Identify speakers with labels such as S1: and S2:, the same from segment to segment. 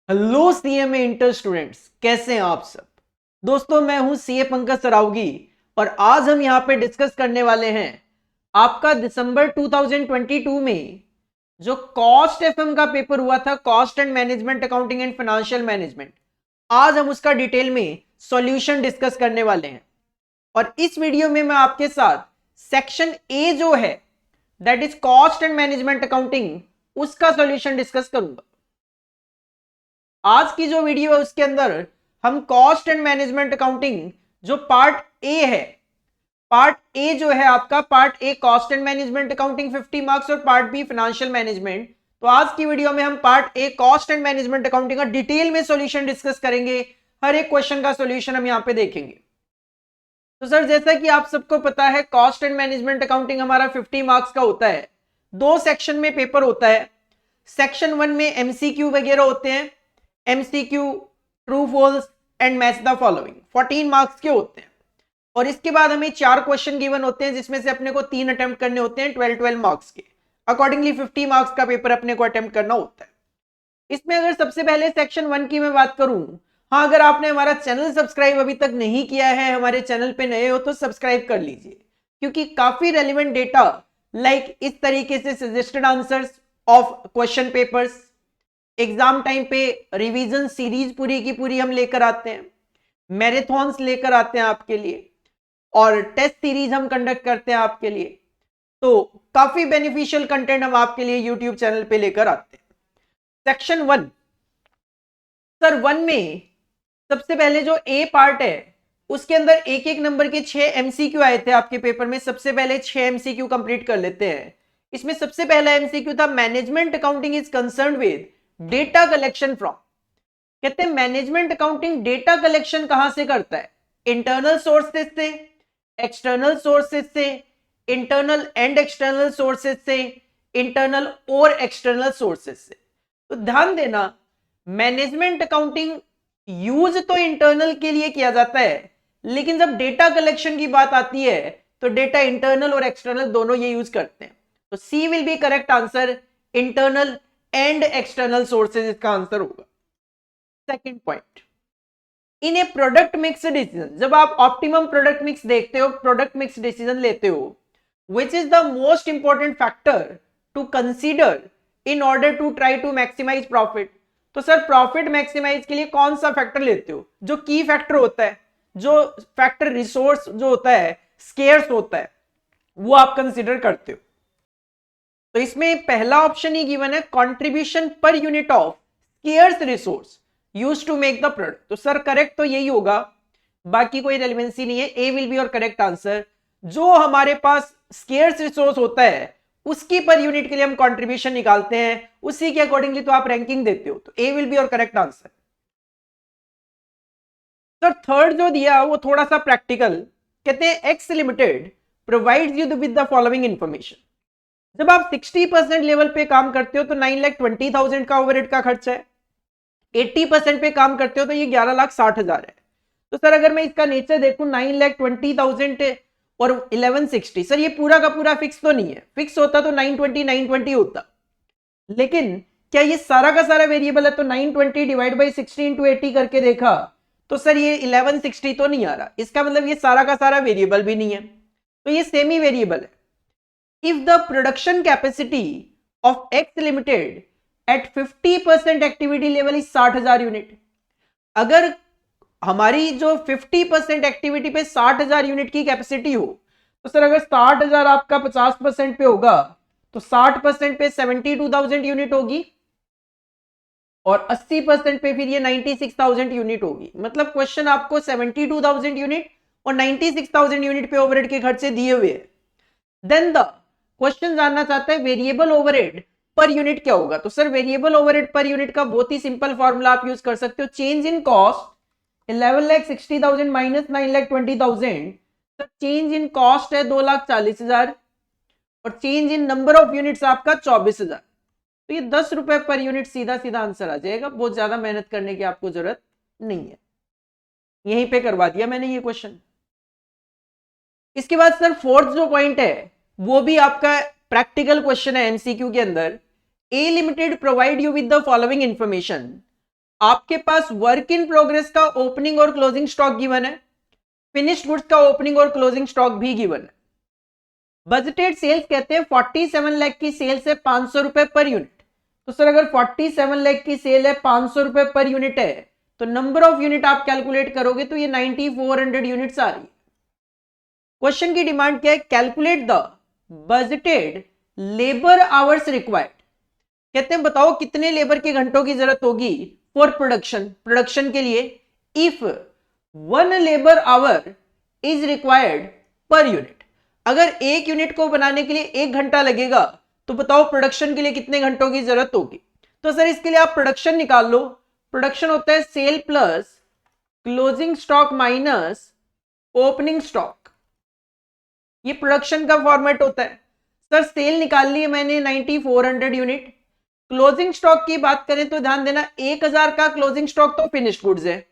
S1: Hello CMA inter students, कैसे हैं आप सब। दोस्तों, मैं हूं सीए पंकज सरावगी और आज हम यहां पे डिस्कस करने वाले हैं आपका दिसंबर 2022 में जो कॉस्ट एफएम का पेपर हुआ था, cost and management accounting and financial management. आज हम उसका डिटेल में सॉल्यूशन डिस्कस करने वाले हैं और इस वीडियो में मैं आपके साथ सेक्शन ए जो है that is cost and management accounting, उसका सॉल्यूशन डिस्कस करूंगा। आज की जो वीडियो है उसके अंदर हम कॉस्ट एंड मैनेजमेंट अकाउंटिंग जो पार्ट ए है, पार्ट ए जो है आपका, part A cost and management accounting 50 marks और पार्ट बी फाइनेंशियल मैनेजमेंट। तो आज की वीडियो में हम part A cost and management accounting का डिटेल में सॉल्यूशन डिस्कस करेंगे। हर एक क्वेश्चन का सॉल्यूशन हम यहां पे देखेंगे। तो सर, जैसा कि आप सबको पता है, कॉस्ट एंड मैनेजमेंट अकाउंटिंग हमारा 50 मार्क्स का होता है। दो सेक्शन में पेपर होता है। सेक्शन 1 में एमसीक्यू वगैरह होते हैं, MCQ, true false and match the following, 14 marks के होते हैं। और इसके बाद हमें 4 क्वेश्चन गिवन होते हैं जिसमें से अपने को 3 अटेम्प्ट करने होते हैं 12 मार्क्स के। अकॉर्डिंगली 50 मार्क्स का पेपर अपने को अटेम्प्ट करना होता है। इसमें अगर सबसे पहले सेक्शन 1 की मैं बात करूं, हाँ, अगर आपने हमारा चैनल सब्सक्राइब अभी तक नहीं किया है, हमारे चैनल पे नए हो तो सब्सक्राइब कर लीजिए, क्योंकि काफी रेलिवेंट डेटा लाइक इस तरीके से suggested answers of question papers, exam time पे रिवीजन सीरीज पूरी की पूरी हम लेकर आते हैं, मैराथन्स लेकर आते हैं आपके लिए, और टेस्ट सीरीज हम कंडक्ट करते हैं आपके लिए। तो काफी बेनिफिशियल कंटेंट हम आपके लिए यूट्यूब चैनल पे लेकर आते हैं। सेक्शन 1, सर 1 में सबसे पहले जो ए पार्ट है उसके अंदर एक एक नंबर के 6 एमसीक्यू आए थे आपके पेपर में। सबसे पहले 6 एमसीक्यू कंप्लीट कर लेते हैं। इसमें सबसे पहला एमसीक्यू था, management accounting is concerned with data collection from. कहते हैं मैनेजमेंट अकाउंटिंग डेटा कलेक्शन कहां से करता है? इंटरनल सोर्सेस से, एक्सटर्नल सोर्सेस से, इंटरनल एंड एक्सटर्नल सोर्सेस से, इंटरनल और एक्सटर्नल सोर्सेस से। तो ध्यान देना, मैनेजमेंट अकाउंटिंग यूज तो इंटरनल के लिए किया जाता है, लेकिन जब डेटा कलेक्शन की बात आती है तो डेटा इंटरनल और एक्सटर्नल दोनों ये यूज करते हैं। तो C will be correct answer, internal and external sources इसका आंसर होगा। Second point, in a product mix decision, जब आप ऑप्टिमम प्रोडक्ट मिक्स देखते हो, प्रोडक्ट मिक्स डिसीजन लेते हो, which is the most important factor to consider in order to try to maximise profit. तो sir, profit maximise के लिए कौन सा फैक्टर लेते हो? जो की फैक्टर होता है, जो फैक्टर रिसोर्स जो होता है, स्केर्स होता है, वो आप कंसीडर करते हो। तो इसमें पहला ऑप्शन ही गिवन है, contribution per unit of scarce resource used to make the product. तो सर करेक्ट तो यही होगा, बाकी कोई रेलेवेंसी नहीं है। A will be your correct answer. जो हमारे पास स्केर्स रिसोर्स होता है उसकी पर यूनिट के लिए हम कंट्रीब्यूशन निकालते हैं, उसी के अकॉर्डिंगली तो आप रैंकिंग देते हो। तो A will be your correct answer. Sir third जो दिया वो थोड़ा सा प्रैक्टिकल, कहते हैं X limited provides you with the following information. जब आप 60% लेवल पे काम करते हो तो 9,20,000 का ओवरहेड का खर्चा है। 80% पे काम करते हो तो ये 11,60,000 है। तो सर अगर मैं इसका नेचर देखूं, 9,20,000 और 1160, सर ये पूरा का पूरा फिक्स तो नहीं है। फिक्स होता तो 920 होता, लेकिन क्या ये सारा का सारा वेरिएबल है? तो 920 डिवाइड बाई 60 इंटू 80 करके देखा तो सर ये 1160 तो नहीं आ रहा। इसका मतलब ये सारा का सारा वेरिएबल भी नहीं है, तो ये सेमी वेरिएबल है। If the production capacity of X Limited at 50% activity level is 60,000 unit, अगर हमारी जो 50% एक्टिविटी पे 60,000 यूनिट की कैपेसिटी हो, तो सर अगर 60,000 आपका 50% पे होगा तो 60% पे 72,000 यूनिट होगी और 80% पे फिर ये 96,000 यूनिट होगी। मतलब क्वेश्चन आपको 72,000 यूनिट और 96,000 यूनिट पे ओवरहेड के खर्चे दिए हुए हैं। देन द क्वेश्चन जानना चाहता है वेरिएबल ओवरहेड पर यूनिट क्या होगा। तो sir variable overhead per unit का बहुत ही सिंपल फॉर्मूला आप यूज कर सकते हो, change in cost 11,60,000 minus 9,20,000। Sir change in cost है 2,40,000 और change in number of units आपका 24,000। तो ये 10 रुपए पर यूनिट सीधा सीधा आंसर आ जाएगा। बहुत ज्यादा मेहनत करने की आपको जरूरत नहीं है, यहीं पे करवा दिया मैंने ये क्वेश्चन। इसके बाद सर फोर्थ जो पॉइंट है वो भी आपका प्रैक्टिकल क्वेश्चन है एमसीक्यू के अंदर। A limited provide you with the following information, आपके पास वर्क इन प्रोग्रेस का ओपनिंग और क्लोजिंग स्टॉक गिवन है, फिनिश्ड गुड्स का ओपनिंग और क्लोजिंग स्टॉक भी गिवन है। बजटेड सेल्स कहते हैं 47 लाख की सेल्स है 500 रुपए पर यूनिट। तो सर अगर 47 लाख की सेल है 500 रुपए पर यूनिट है तो नंबर ऑफ यूनिट आप कैलकुलेट करोगे तो ये 9400 यूनिट्स आ रही है। क्वेश्चन की डिमांड क्या है, calculate the budgeted labour hours required. कहते हैं बताओ कितने लेबर के घंटों की जरूरत होगी फॉर प्रोडक्शन के लिए, if 1 labour our is required per unit. अगर एक यूनिट को बनाने के लिए 1 घंटा लगेगा तो बताओ प्रोडक्शन के लिए कितने घंटों की जरूरत होगी। तो सर इसके लिए आप प्रोडक्शन निकाल लो। प्रोडक्शन होता है sale plus closing stock minus opening stock, ये प्रोडक्शन का फॉर्मेट होता है। सर सेल निकाल ली है मैंने 9400 यूनिट। क्लोजिंग स्टॉक की बात करें तो ध्यान देना 1000 का क्लोजिंग स्टॉक तो फिनिश्ड गुड्स है,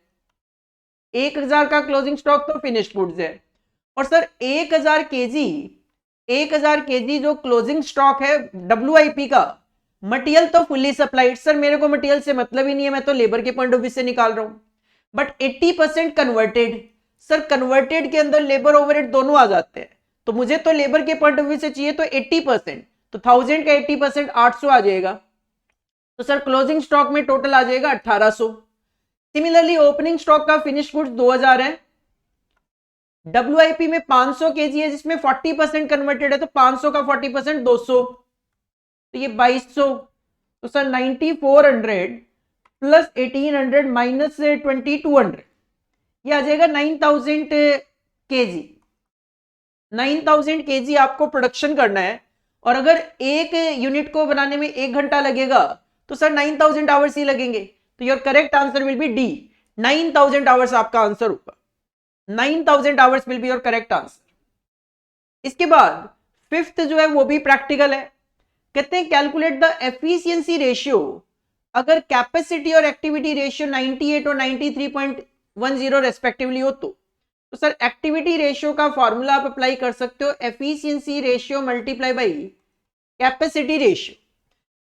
S1: 1000 का क्लोजिंग स्टॉक तो फिनिश्ड गुड्स है। और सर 1000 केजी जो क्लोजिंग स्टॉक है WIP का, मटेरियल तो फुल्ली सप्लाइड। सर मेरे को मटेरियल से मतलब ही नहीं है, मैं तो लेबर के पॉइंट ऑफ व्यू से निकाल रहा हूं। But 80% converted. सर कन्वर्टेड के अंदर लेबर ओवरहेड दोनों आ जाते हैं, तो मुझे तो लेबर के पॉइंट ऑफ व्यू से चाहिए तो 80%, तो 1000 का 80% 800 आ जाएगा। तो सर क्लोजिंग स्टॉक में टोटल आ जाएगा 1800। सिमिलरली ओपनिंग स्टॉक का फिनिश गुड्स 2000 है, WIP में 500 केजी है जिसमें 40% कन्वर्टेड है, तो 500 का 40% 200, तो ये 2200। तो सर 9400 प्लस 1800 माइनस 2200, ये आ जाएगा 9000 केजी। 9000 केजी आपको प्रोडक्शन करना है, और अगर एक यूनिट को बनाने में 1 घंटा लगेगा तो सर 9000 आवर्स ही लगेंगे। तो your correct answer will be D, 9000 hours आपका आंसर होगा। 9000 hours will be your correct answer. इसके बाद फिफ्थ जो है वो भी प्रैक्टिकल है। कहते हैं कैलकुलेट द एफिशिएंसी रेशियो अगर कैपेसिटी और एक्टिविटी रेशियो 98 और 93.10 रेस्पेक्टिवली हो तो सर एक्टिविटी रेशियो का फॉर्मूला आप अप्लाई कर सकते हो, efficiency ratio multiply by capacity ratio.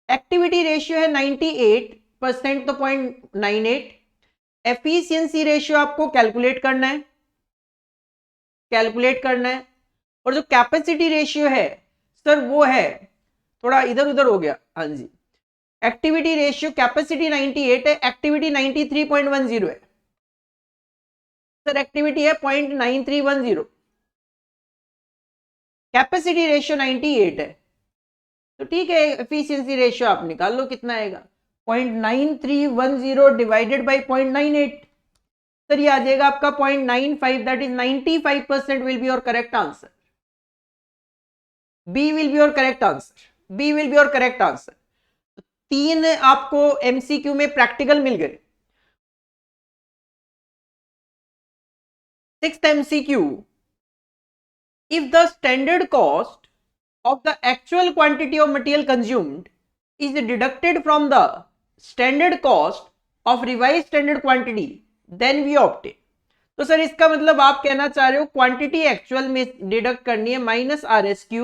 S1: Activity ratio है 98% तो 0.98, एफिशिएंसी रेशियो आपको कैलकुलेट करना है, और जो कैपेसिटी रेशियो है सर वो है थोड़ा इधर उधर हो गया, हाँ जी, एक्टिविटी रेशियो कैपेसिटी 98 है, एक्टिविटी 93.10 है। सर एक्टिविटी है 0.9310, कैपेसिटी रेशियो 98 है, तो ठीक है एफिशिएंसी रेशियो आप निकाल लो कितना आएगा, 0.9310 डिवाइडेड बाई 0.98। सर ये आ जाएगा आपका 0.95, that is 95% will be your correct answer. B will be your correct answer, B will be your correct answer. 3 आपको MCQ में प्रैक्टिकल मिल गए। 6th MCQ, if the standard cost of the actual quantity of material consumed is deducted from the standard cost of revised standard quantity then we obtain। तो sir इसका मतलब आप कहना चाह रहे हो क्वांटिटी एक्चुअल में डिडक्ट करनी है माइनस RSQ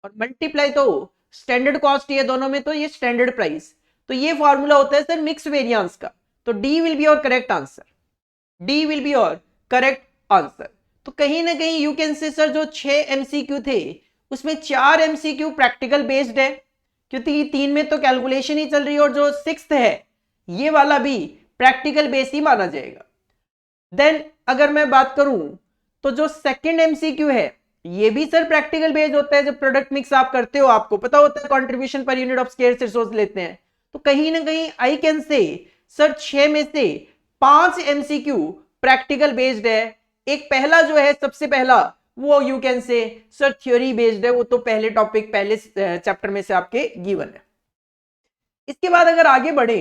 S1: और मल्टीप्लाई तो स्टैंडर्ड कॉस्ट है दोनों में, तो ये स्टैंडर्ड प्राइस। तो ये फॉर्मूला होता है सर मिक्स वेरिएंस का। तो D will be your correct answer, D will be your correct answer. तो कहीं ना कहीं यू कैन से सर जो 6 MCQ थे उसमें 4 MCQ प्रैक्टिकल बेस्ड है, क्योंकि 3 में तो कैलकुलेशन ही चल रही है, और जो 6th है ये वाला भी प्रैक्टिकल बेस ही माना जाएगा। देन अगर मैं बात करूं तो जो 2nd MCQ है ये भी सर प्रैक्टिकल बेस्ड होता है। जब प्रोडक्ट मिक्स आप करते हो आपको पता होता है contribution per unit of scarce resource लेते हैं, तो कहीं ना कहीं आई कैन से सर 6 में से 5 MCQ प्रैक्टिकल बेस्ड है। एक पहला जो है सबसे पहला वो you can say sir theory based है, वो तो पहले टॉपिक पहले चैप्टर में से आपके गिवन है। इसके बाद अगर आगे बढ़े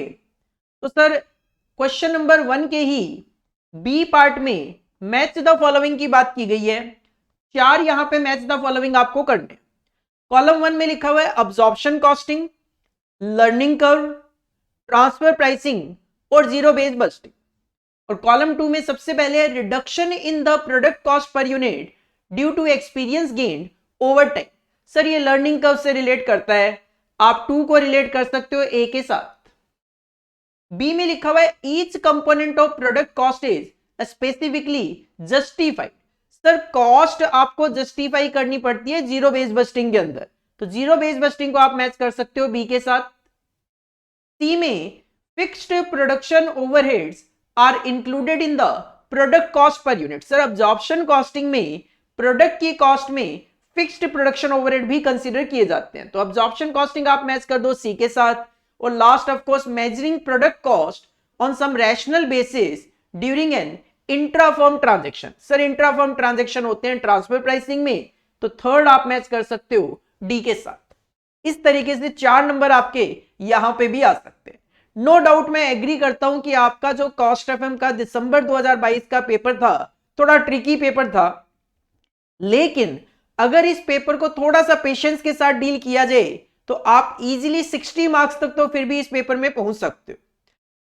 S1: तो सर क्वेश्चन नंबर 1 के ही बी पार्ट में मैच द फॉलोइंग की बात की गई है। 4 यहां पे मैच द फॉलोइंग आपको करने। कॉलम 1 में लिखा हुआ है absorption costing, learning curve, transfer pricing और जीरो बेस बस्टिंग। और कॉलम 2 में सबसे पहले है reduction in the product cost per unit due to experience gain over time. Sir ये लर्निंग कर्व से रिलेट करता है, आप 2 को रिलेट कर सकते हो A के साथ। बी में लिखा हुआ है each component of product cost is specifically justified. Sir cost आपको जस्टिफाई करनी पड़ती है जीरो बेस बस्टिंग के अंदर, तो जीरो बेस बस्टिंग को आप मैच कर सकते हो बी के साथ। सी में fixed production overheads are included in the product cost per unit. Sir absorption costing में प्रोडक्ट की कॉस्ट में फिक्स्ड प्रोडक्शन ओवरहेड भी कंसीडर किए जाते हैं, तो अब्जॉर्प्शन कॉस्टिंग आप मैच कर दो सी के साथ। और last of course measuring product cost on some rational basis during an intrafirm transaction. Sir intrafirm transaction होते हैं ट्रांसफर प्राइसिंग में, तो थर्ड आप मैच कर सकते हो डी के साथ। इस तरीके से 4 नंबर आपके यहां पे भी आ सकते हैं। नो डाउट मैं एग्री करता हूं कि आपका जो कॉस्ट एफएम का दिसंबर 2022 का पेपर था थोड़ा ट्रिकी पेपर था, लेकिन अगर इस पेपर को थोड़ा सा पेशेंस के साथ डील किया जाए तो आप इजीली 60 मार्क्स तक तो फिर भी इस पेपर में पहुंच सकते हो।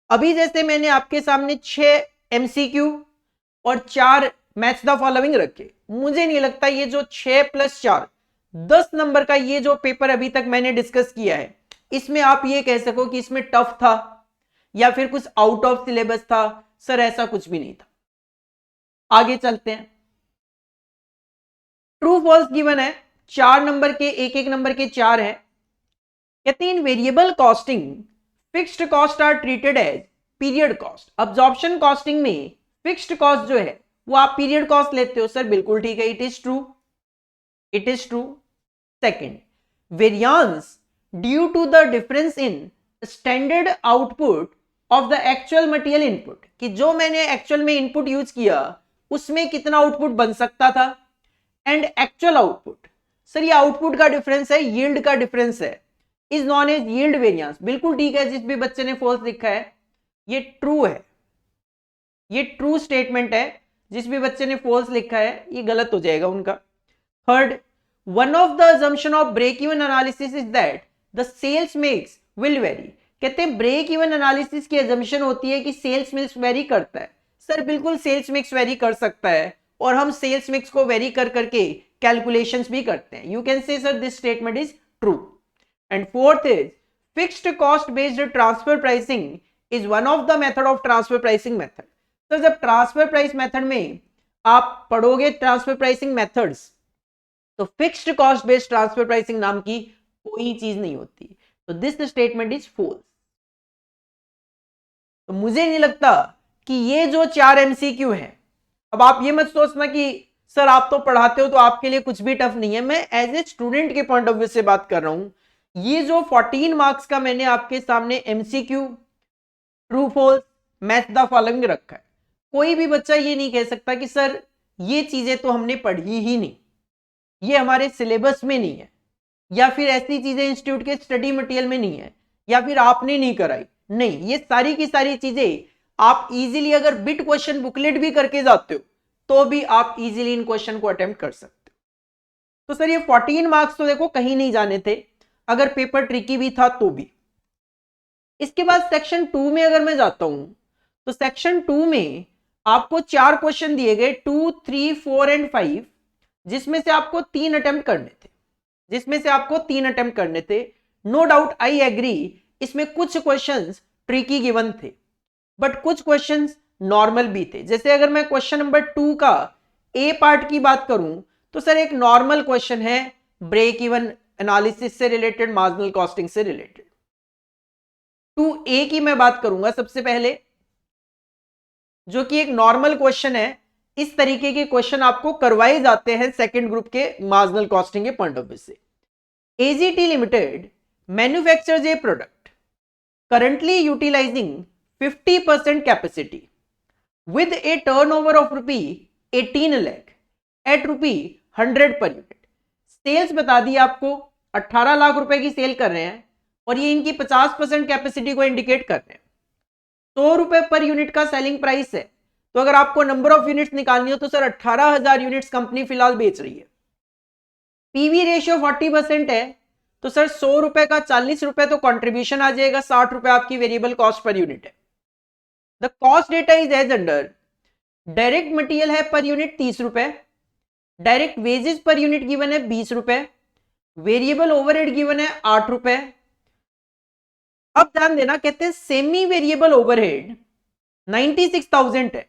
S1: अभी जैसे मैंने आपके सामने 6 एमसीक्यू और 4 मैच द फॉलोइंग रखे, मुझे नहीं लगता ये जो 6 + 4 10 नंबर का ये जो पेपर अभी तक मैंने डिस्कस किया है इसमें आप ये कह सको कि इसमें टफ था या फिर कुछ आउट ऑफ सिलेबस था। सर ऐसा कुछ भी नहीं था। आगे चलते हैं। ट्रू फॉल्स गिवन है, 4 नंबर के, एक एक नंबर के 4 है। कहते हैं variable costing fixed cost are treated as period cost. Absorption costing में फिक्स्ड कॉस्ट जो है वो आप पीरियड कॉस्ट लेते हो। सर बिल्कुल ठीक है, it is true, it is true. Second, variance due to the difference in standard output of the actual material input, कि जो मैंने एक्चुअल में इनपुट यूज किया उसमें कितना आउटपुट बन सकता था, एंड एक्चुअल आउटपुट। सर ये आउटपुट का डिफरेंस है, यील्ड का डिफरेंस है, is known as yield variance. बिल्कुल ठीक है, जिस भी बच्चे ने फॉल्स लिखा है ये ट्रू है, ये ट्रू स्टेटमेंट है। जिस भी बच्चे ने फॉल्स लिखा है ये गलत हो जाएगा उनका। Third, one of the assumption of break even analysis is that the sales mix will vary. कहते हैं ब्रेक इवन एनालिसिस की अजम्पशन होती है कि सेल्स मिक्स वेरी करता है। सर बिल्कुल सेल्स मिक्स वेरी कर सकता है और हम सेल्स मिक्स को वेरी कर करके कैलकुलेशंस भी करते हैं। You can say sir this statement is true. And fourth is fixed cost based transfer pricing is one of the method of transfer pricing method. तो जब ट्रांसफर प्राइस मेथड में आप पढ़ोगे ट्रांसफर प्राइसिंग मेथड्स तो fixed cost based transfer pricing नाम की कोई चीज नहीं होती। तो दिस स्टेटमेंट इज फॉल्स। तो मुझे नहीं लगता कि ये जो 4 एमसीक्यू हैं, अब आप ये मत सोचना कि सर आप तो पढ़ाते हो तो आपके लिए कुछ भी टफ नहीं है। मैं एज ए स्टूडेंट के पॉइंट ऑफ व्यू से बात कर रहा हूं। ये जो 14 मार्क्स का मैंने आपके सामने MCQ true false match the following रखा है, कोई भी बच्चा ये नहीं कह सकता कि सर ये चीजें तो हमने पढ़ी ही नहीं, ये हमारे सिलेबस में नहीं है, या फिर ऐसी चीजें इंस्टीट्यूट के स्टडी मटेरियल में नहीं है, या फिर आपने नहीं कराई। नहीं, ये सारी की सारी चीजें आप इजीली अगर बिट क्वेश्चन बुकलेट भी करके जाते हो तो भी आप इजीली इन क्वेश्चन को अटेम्प्ट कर सकते हो। तो सर ये 14 मार्क्स तो देखो कहीं नहीं जाने थे, अगर पेपर ट्रिकी भी था तो भी। इसके बाद सेक्शन 2 में अगर मैं जाता हूं तो सेक्शन 2 में आपको 4 क्वेश्चन दिए गए 2, 3, 4 एंड 5, जिसमें से आपको 3 अटेम्प्ट करने थे। नो डाउट आई एग्री, इसमें कुछ क्वेश्चंस ट्रिकी गिवन थे बट कुछ क्वेश्चंस नॉर्मल भी थे। जैसे अगर मैं क्वेश्चन नंबर 2 का ए पार्ट की बात करूं तो सर एक नॉर्मल क्वेश्चन है ब्रेक इवन एनालिसिस से रिलेटेड, मार्जिनल कॉस्टिंग से रिलेटेड। 2A की मैं बात करूंगा सबसे पहले, जो कि एक नॉर्मल क्वेश्चन है। इस तरीके के क्वेश्चन आपको करवाए जाते हैं सेकंड ग्रुप के मार्जिनल कॉस्टिंग के पॉइंट ऑफ व्यू से। AGT limited manufactures a product currently utilising 50% capacity with a turnover of rupee 18 lakh at rupee 100 per unit. Sales बता दी आपको 18 लाख रुपए की सेल कर रहे हैं और ये इनकी 50% कैपेसिटी को इंडिकेट कर रहे हैं। 100 रुपए पर यूनिट का सेलिंग प्राइस है, तो अगर आपको नंबर ऑफ यूनिट्स निकालनी हो तो सर 18,000 यूनिट्स कंपनी फिलहाल बेच रही है। पीवी रेशियो 40% है, तो सर 100 रुपए का 40 रुपए तो कंट्रीब्यूशन आ जाएगा, 60 रुपए आपकी वेरिएबल कॉस्ट पर यूनिट है। The cost data is as under. Direct material है पर यूनिट 30 रुपए, direct wages per unit given है 20 रुपए, वेरिएबल ओवरहेड गिवन है 8 रुपए, अब ध्यान देना, कहते हैं सेमी वेरिएबल ओवरहेड 96,000 है,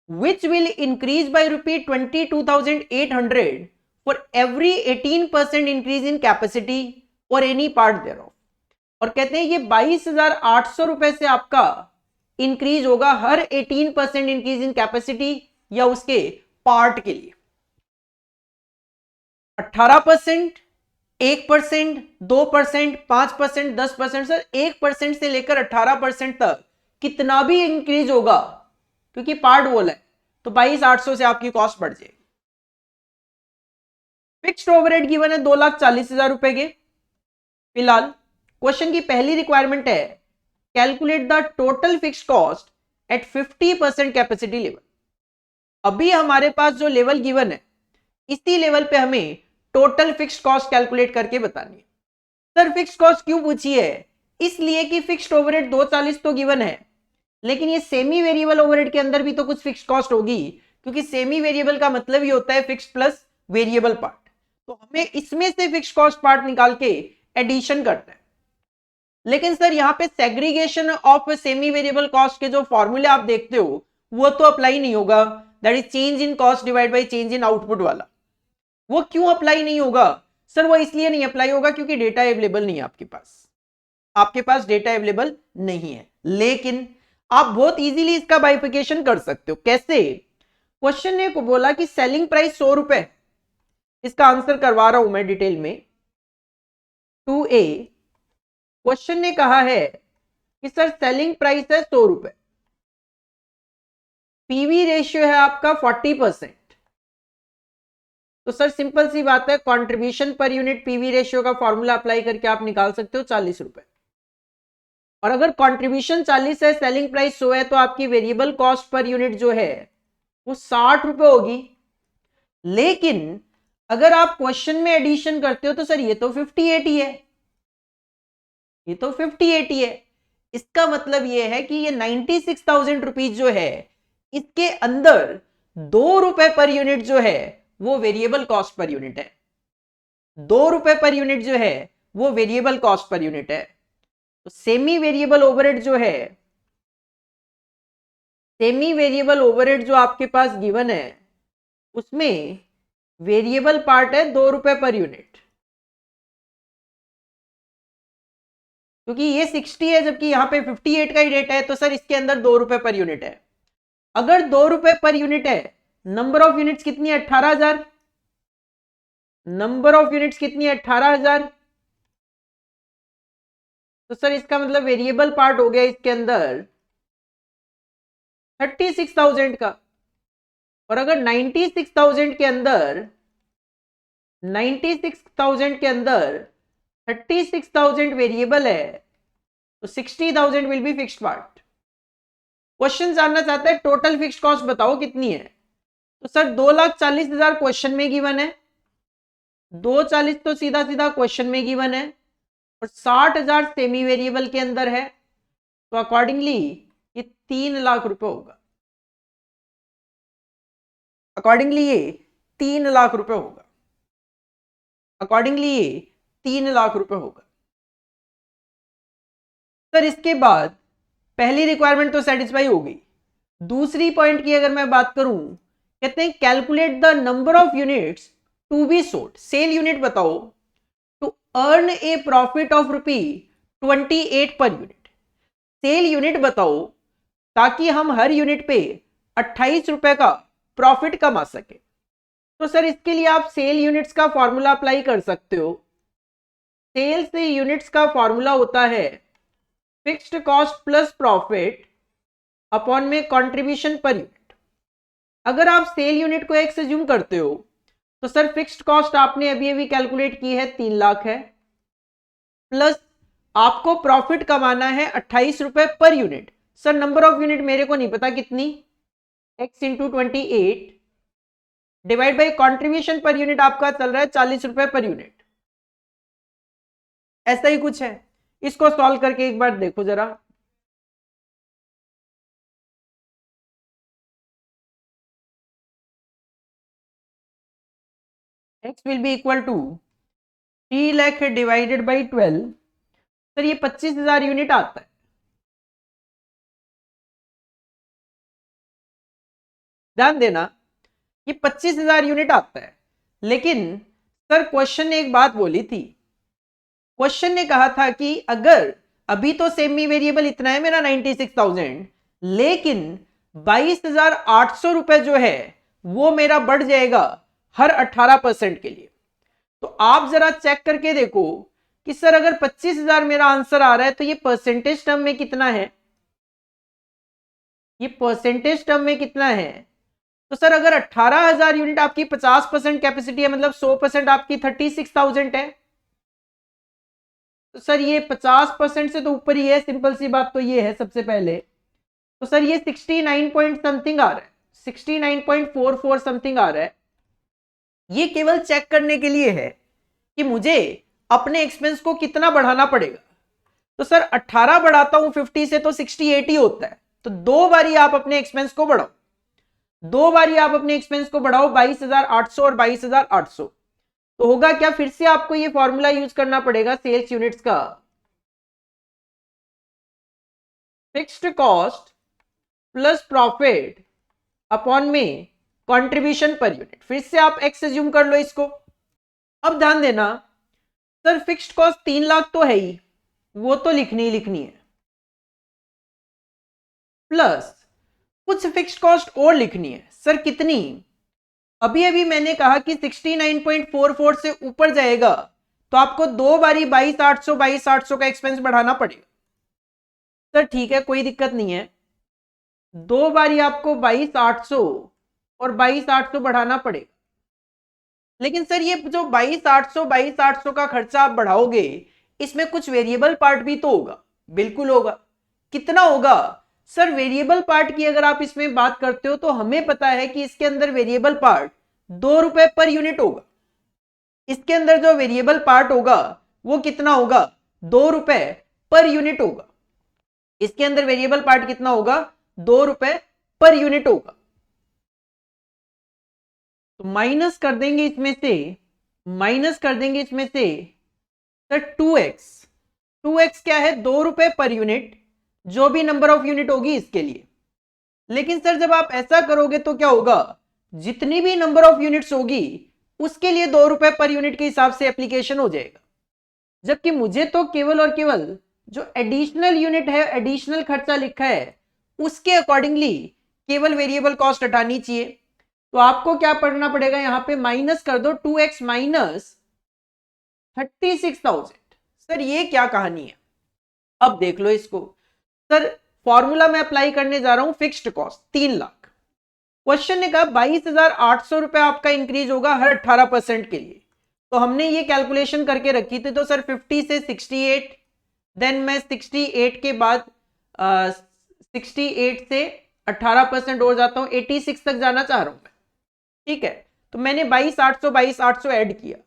S1: which will increase by rupee 22,800 for every 18% increase in capacity or any part thereof। और कहते हैं ये 22,800 रुपए से आपका इंक्रीज होगा हर 18% इंक्रीज इन कैपेसिटी या उसके पार्ट के लिए। 18%, 1%, 2%, 5%, 10%, सर 1% से लेकर 18% तक कितना भी इंक्रीज होगा, क्योंकि पार्ट बोला है, तो 22,800 से आपकी कॉस्ट बढ़ जाएगी। फिक्स्ड ओवरहेड गिवन है 2,40,000 रुपए के। फिलहाल क्वेश्चन की पहली रिक्वायरमेंट है calculate the total fixed cost at 50% capacity level. अभी हमारे पास जो लेवल गिवन है, इसी लेवल पे हमें टोटल फिक्स्ड कॉस्ट कैलकुलेट करके बतानी है। सर फिक्स्ड कॉस्ट क्यों पूछी है? इसलिए कि फिक्स्ड ओवरहेड 240 तो गिवन है, लेकिन ये सेमी वेरिएबल ओवरहेड के अंदर भी तो कुछ फिक्स्ड कॉस्ट होगी, क्योंकि सेमी वेरिएबल का मतलब ही होता है फिक्स्ड प्लस वेरिएबल पार्ट। तो हमें इसमें से फिक्स्ड कॉस्ट पार्ट निकाल के एडिशन करना है। लेकिन सर यहाँ पे segregation of semi variable cost के जो फॉर्मूले आप देखते हो वो तो अप्लाई नहीं होगा, that is change in cost divide by change in output वाला। वो क्यों अप्लाई नहीं होगा? सर वो इसलिए नहीं अप्लाई होगा क्योंकि डेटा अवेलेबल नहीं है आपके पास डेटा अवेलेबल नहीं है। लेकिन आप बहुत इजीली इसका बाइफिकेशन कर सकते हो। कैसे? क्वेश्चन ने को बोला कि सेलिंग प्राइस 100 रुपए, इसका आंसर करवा रहा हूं मैं डिटेल में। 2A क्वेश्चन ने कहा है कि सर सेलिंग प्राइस है 100 रुपए, पीवी रेशियो है आपका 40%। तो सर सिंपल सी बात है, contribution per unit PV ratio का फॉर्मूला अप्लाई करके आप निकाल सकते हो 40 रुपए। और अगर कंट्रीब्यूशन 40 है, सेलिंग प्राइस 100 है, तो आपकी वेरिएबल कॉस्ट पर यूनिट जो है वो 60 रुपए होगी। लेकिन अगर आप क्वेश्चन में एडिशन करते हो तो सर ये तो 58 ही है, ये तो 58 ही है। इसका मतलब ये है कि ये 96,000 रुपीज जो है, इसके अंदर 2 रुपए पर यूनिट जो है वो वेरिएबल कॉस्ट पर यूनिट है। 2 रुपए पर यूनिट जो है वो वेरिएबल कॉस्ट पर यूनिट है। तो सेमी वेरिएबल ओवरहेड जो है, सेमी वेरिएबल ओवरहेड जो आपके पास गिवन है, उसमें वेरिएबल पार्ट है 2 रुपए पर यूनिट, क्योंकि ये 60 है जबकि यहां पे 58 का ही रेट है, तो सर इसके अंदर 2 रुपए पर यूनिट है। अगर 2 रुपए पर यूनिट है, नंबर ऑफ यूनिट्स कितनी है? 18,000। नंबर ऑफ यूनिट्स कितनी है? 18,000। तो सर इसका मतलब वेरिएबल पार्ट हो गया इसके अंदर 36,000 का। और अगर 96,000 के अंदर 96,000 के अंदर 36,000 वेरिएबल है, तो 60,000 will be fixed part. Question जानना चाहता है टोटल फिक्स्ड कॉस्ट बताओ कितनी है। तो सर 2,40,000 क्वेश्चन में गिवन है, 240 तो सीधा सीधा क्वेश्चन में गिवन है, और 60,000 सेमी वेरिएबल के अंदर है, तो अकॉर्डिंगली ये 3 लाख रुपए होगा। अकॉर्डिंगली ये 3 लाख रुपए होगा। अकॉर्डिंगली ये 3 लाख रुपए होगा। सर इसके बाद पहली रिक्वायरमेंट तो सेटिस्फाई हो गई। दूसरी पॉइंट की अगर मैं बात करूं, कहते हैं calculate the number of units to be sold. Sale unit बताओ to earn a profit of ₹28 per unit. Cell unit बताओ ताकि हम हर यूनिट पे 28 रुपए का प्रॉफिट कमा सके। तो सर इसके लिए आप सेल यूनिट्स का फॉर्मूला अप्लाई कर सकते हो। सेल से यूनिट्स का फॉर्मूला होता है fixed cost plus profit upon में कंट्रीब्यूशन पर यूनिट। अगर आप सेल यूनिट को एक्स एज्यूम करते हो, तो सर फिक्स्ड कॉस्ट आपने अभी अभी कैलकुलेट की है 3 लाख है, प्लस आपको प्रॉफिट कमाना है 28 रुपए पर unit. Sir number of unit मेरे को नहीं पता कितनी, x into 28 divide by contribution per unit आपका चल रहा है 40 रुपए पर यूनिट। ऐसा ही कुछ है। इसको सॉल्व करके एक बार देखो जरा। x will be equal to 3 lakh divided by 12 sir ये 25,000 यूनिट आता है। ध्यान देना, ये 25,000 यूनिट आता है। लेकिन सर क्वेश्चन ने एक बात बोली थी, क्वेश्चन ने कहा था कि अगर अभी तो सेमी वेरिएबल इतना है मेरा 96,000, लेकिन 22,800 रुपए जो है वो मेरा बढ़ जाएगा हर 18% के लिए। तो आप जरा चेक करके देखो कि सर अगर 25,000 मेरा आंसर आ रहा है तो ये परसेंटेज टर्म में कितना है, ये परसेंटेज टर्म में कितना है। तो सर अगर 18,000 यूनिट आपकी 50% कैपेसिटी है, मतलब 100% आपकी 36,000 है, तो सर ये 50% से तो ऊपर ही है, सिंपल सी बात तो ये है सबसे पहले। तो सर ये 69 पॉइंट समथिंग आ रहा है, 69.44 समथिंग आ रहा है। ये केवल चेक करने के लिए है कि मुझे अपने एक्सपेंस को कितना बढ़ाना पड़ेगा। तो सर 18 बढ़ाता हूं 50 से तो 68 ही होता है। तो दो बारी आप अपने एक्सपेंस को बढ़ाओ, दो बारी आप अपने एक्सपेंस को बढ़ाओ, 22,800 और 22,800। तो होगा क्या, फिर से आपको ये फॉर्मूला यूज करना पड़ेगा सेल्स यूनिट्स का, fixed cost plus profit upon में कंट्रीब्यूशन पर यूनिट। फिर से आप एक्स एज्यूम कर लो इसको। अब ध्यान देना, सर फिक्स्ड कॉस्ट 3 लाख तो है ही, वो तो लिखनी ही लिखनी है, प्लस कुछ फिक्स्ड कॉस्ट और लिखनी है। सर कितनी, अभी अभी मैंने कहा कि 69.44 से ऊपर जाएगा तो आपको दो बारी 22,800 का एक्सपेंस बढ़ाना पड़ेगा। सर ठीक है, कोई दिक्कत नहीं है, दो बारी आपको 22,800 और 22,800 बढ़ाना पड़ेगा। लेकिन सर ये जो 22,800 का खर्चा आप बढ़ाओगे, इसमें कुछ वेरिएबल पार्ट भी तो होगा। बिल्कुल होगा। कितना होगा सर, वेरिएबल पार्ट की अगर आप इसमें बात करते हो तो हमें पता है कि इसके अंदर वेरिएबल पार्ट 2 रुपए पर यूनिट होगा। इसके अंदर जो वेरिएबल पार्ट होगा वो कितना होगा, 2 रुपए पर यूनिट होगा। इसके अंदर वेरिएबल पार्ट कितना होगा, 2 रुपए पर यूनिट होगा। तो माइनस कर देंगे इसमें से, माइनस कर देंगे इसमें से सर 2x। 2x क्या है, 2 रुपए पर यूनिट, जो भी नंबर ऑफ यूनिट होगी इसके लिए। लेकिन सर जब आप ऐसा करोगे तो क्या होगा, जितनी भी नंबर ऑफ यूनिट्स होगी उसके लिए 2 रुपए पर यूनिट के हिसाब से एप्लीकेशन हो जाएगा। जबकि मुझे तो केवल और केवल जो एडिशनल यूनिट है, एडिशनल खर्चा लिखा है, उसके अकॉर्डिंगली केवल वेरिएबल कॉस्ट हटानी चाहिए। तो आपको क्या पढ़ना पड़ेगा, यहां पे माइनस कर दो 2x माइनस 36,000। सर ये क्या कहानी है, अब देख लो इसको। सर फॉर्मूला मैं अप्लाई करने जा रहा हूं, फिक्स्ड कॉस्ट 3 लाख। क्वेश्चन ने कहा 22,800 रुपए आपका इंक्रीज होगा हर 18% के लिए। तो हमने ये कैलकुलेशन करके रखी थी। तो सर 50 से 68, देन मैं 68 के बाद 68 से 18% हो जाता हूं, 86 तक जाना चाह रहा हूं मैं। ठीक है, तो मैंने 22,800 ऐड किया।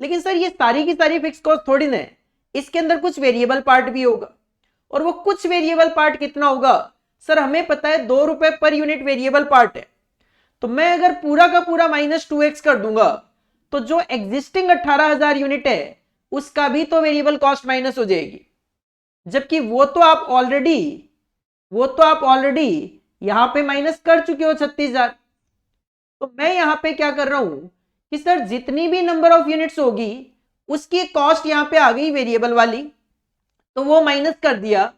S1: लेकिन सर ये सारी की सारी फिक्स कॉस्ट थोड़ी ना है, इसके अंदर कुछ वेरिएबल पार्ट भी होगा। और वो कुछ वेरिएबल पार्ट कितना होगा, सर हमें पता है 2 रुपए पर यूनिट वेरिएबल पार्ट है। तो मैं अगर पूरा का पूरा -2x कर दूंगा तो जो एग्जिस्टिंग 18,000 यूनिट है उसका भी तो वेरिएबल कॉस्ट माइनस हो जाएगी। जबकि वो तो आप ऑलरेडी यहां पे माइनस कर चुके हो 36,000। तो मैं यहां पे क्या कर रहा हूं कि सर जितनी भी नंबर ऑफ यूनिट्स होगी उसकी कॉस्ट यहां पे आ गई वेरिएबल वाली, तो वो माइनस कर दिया।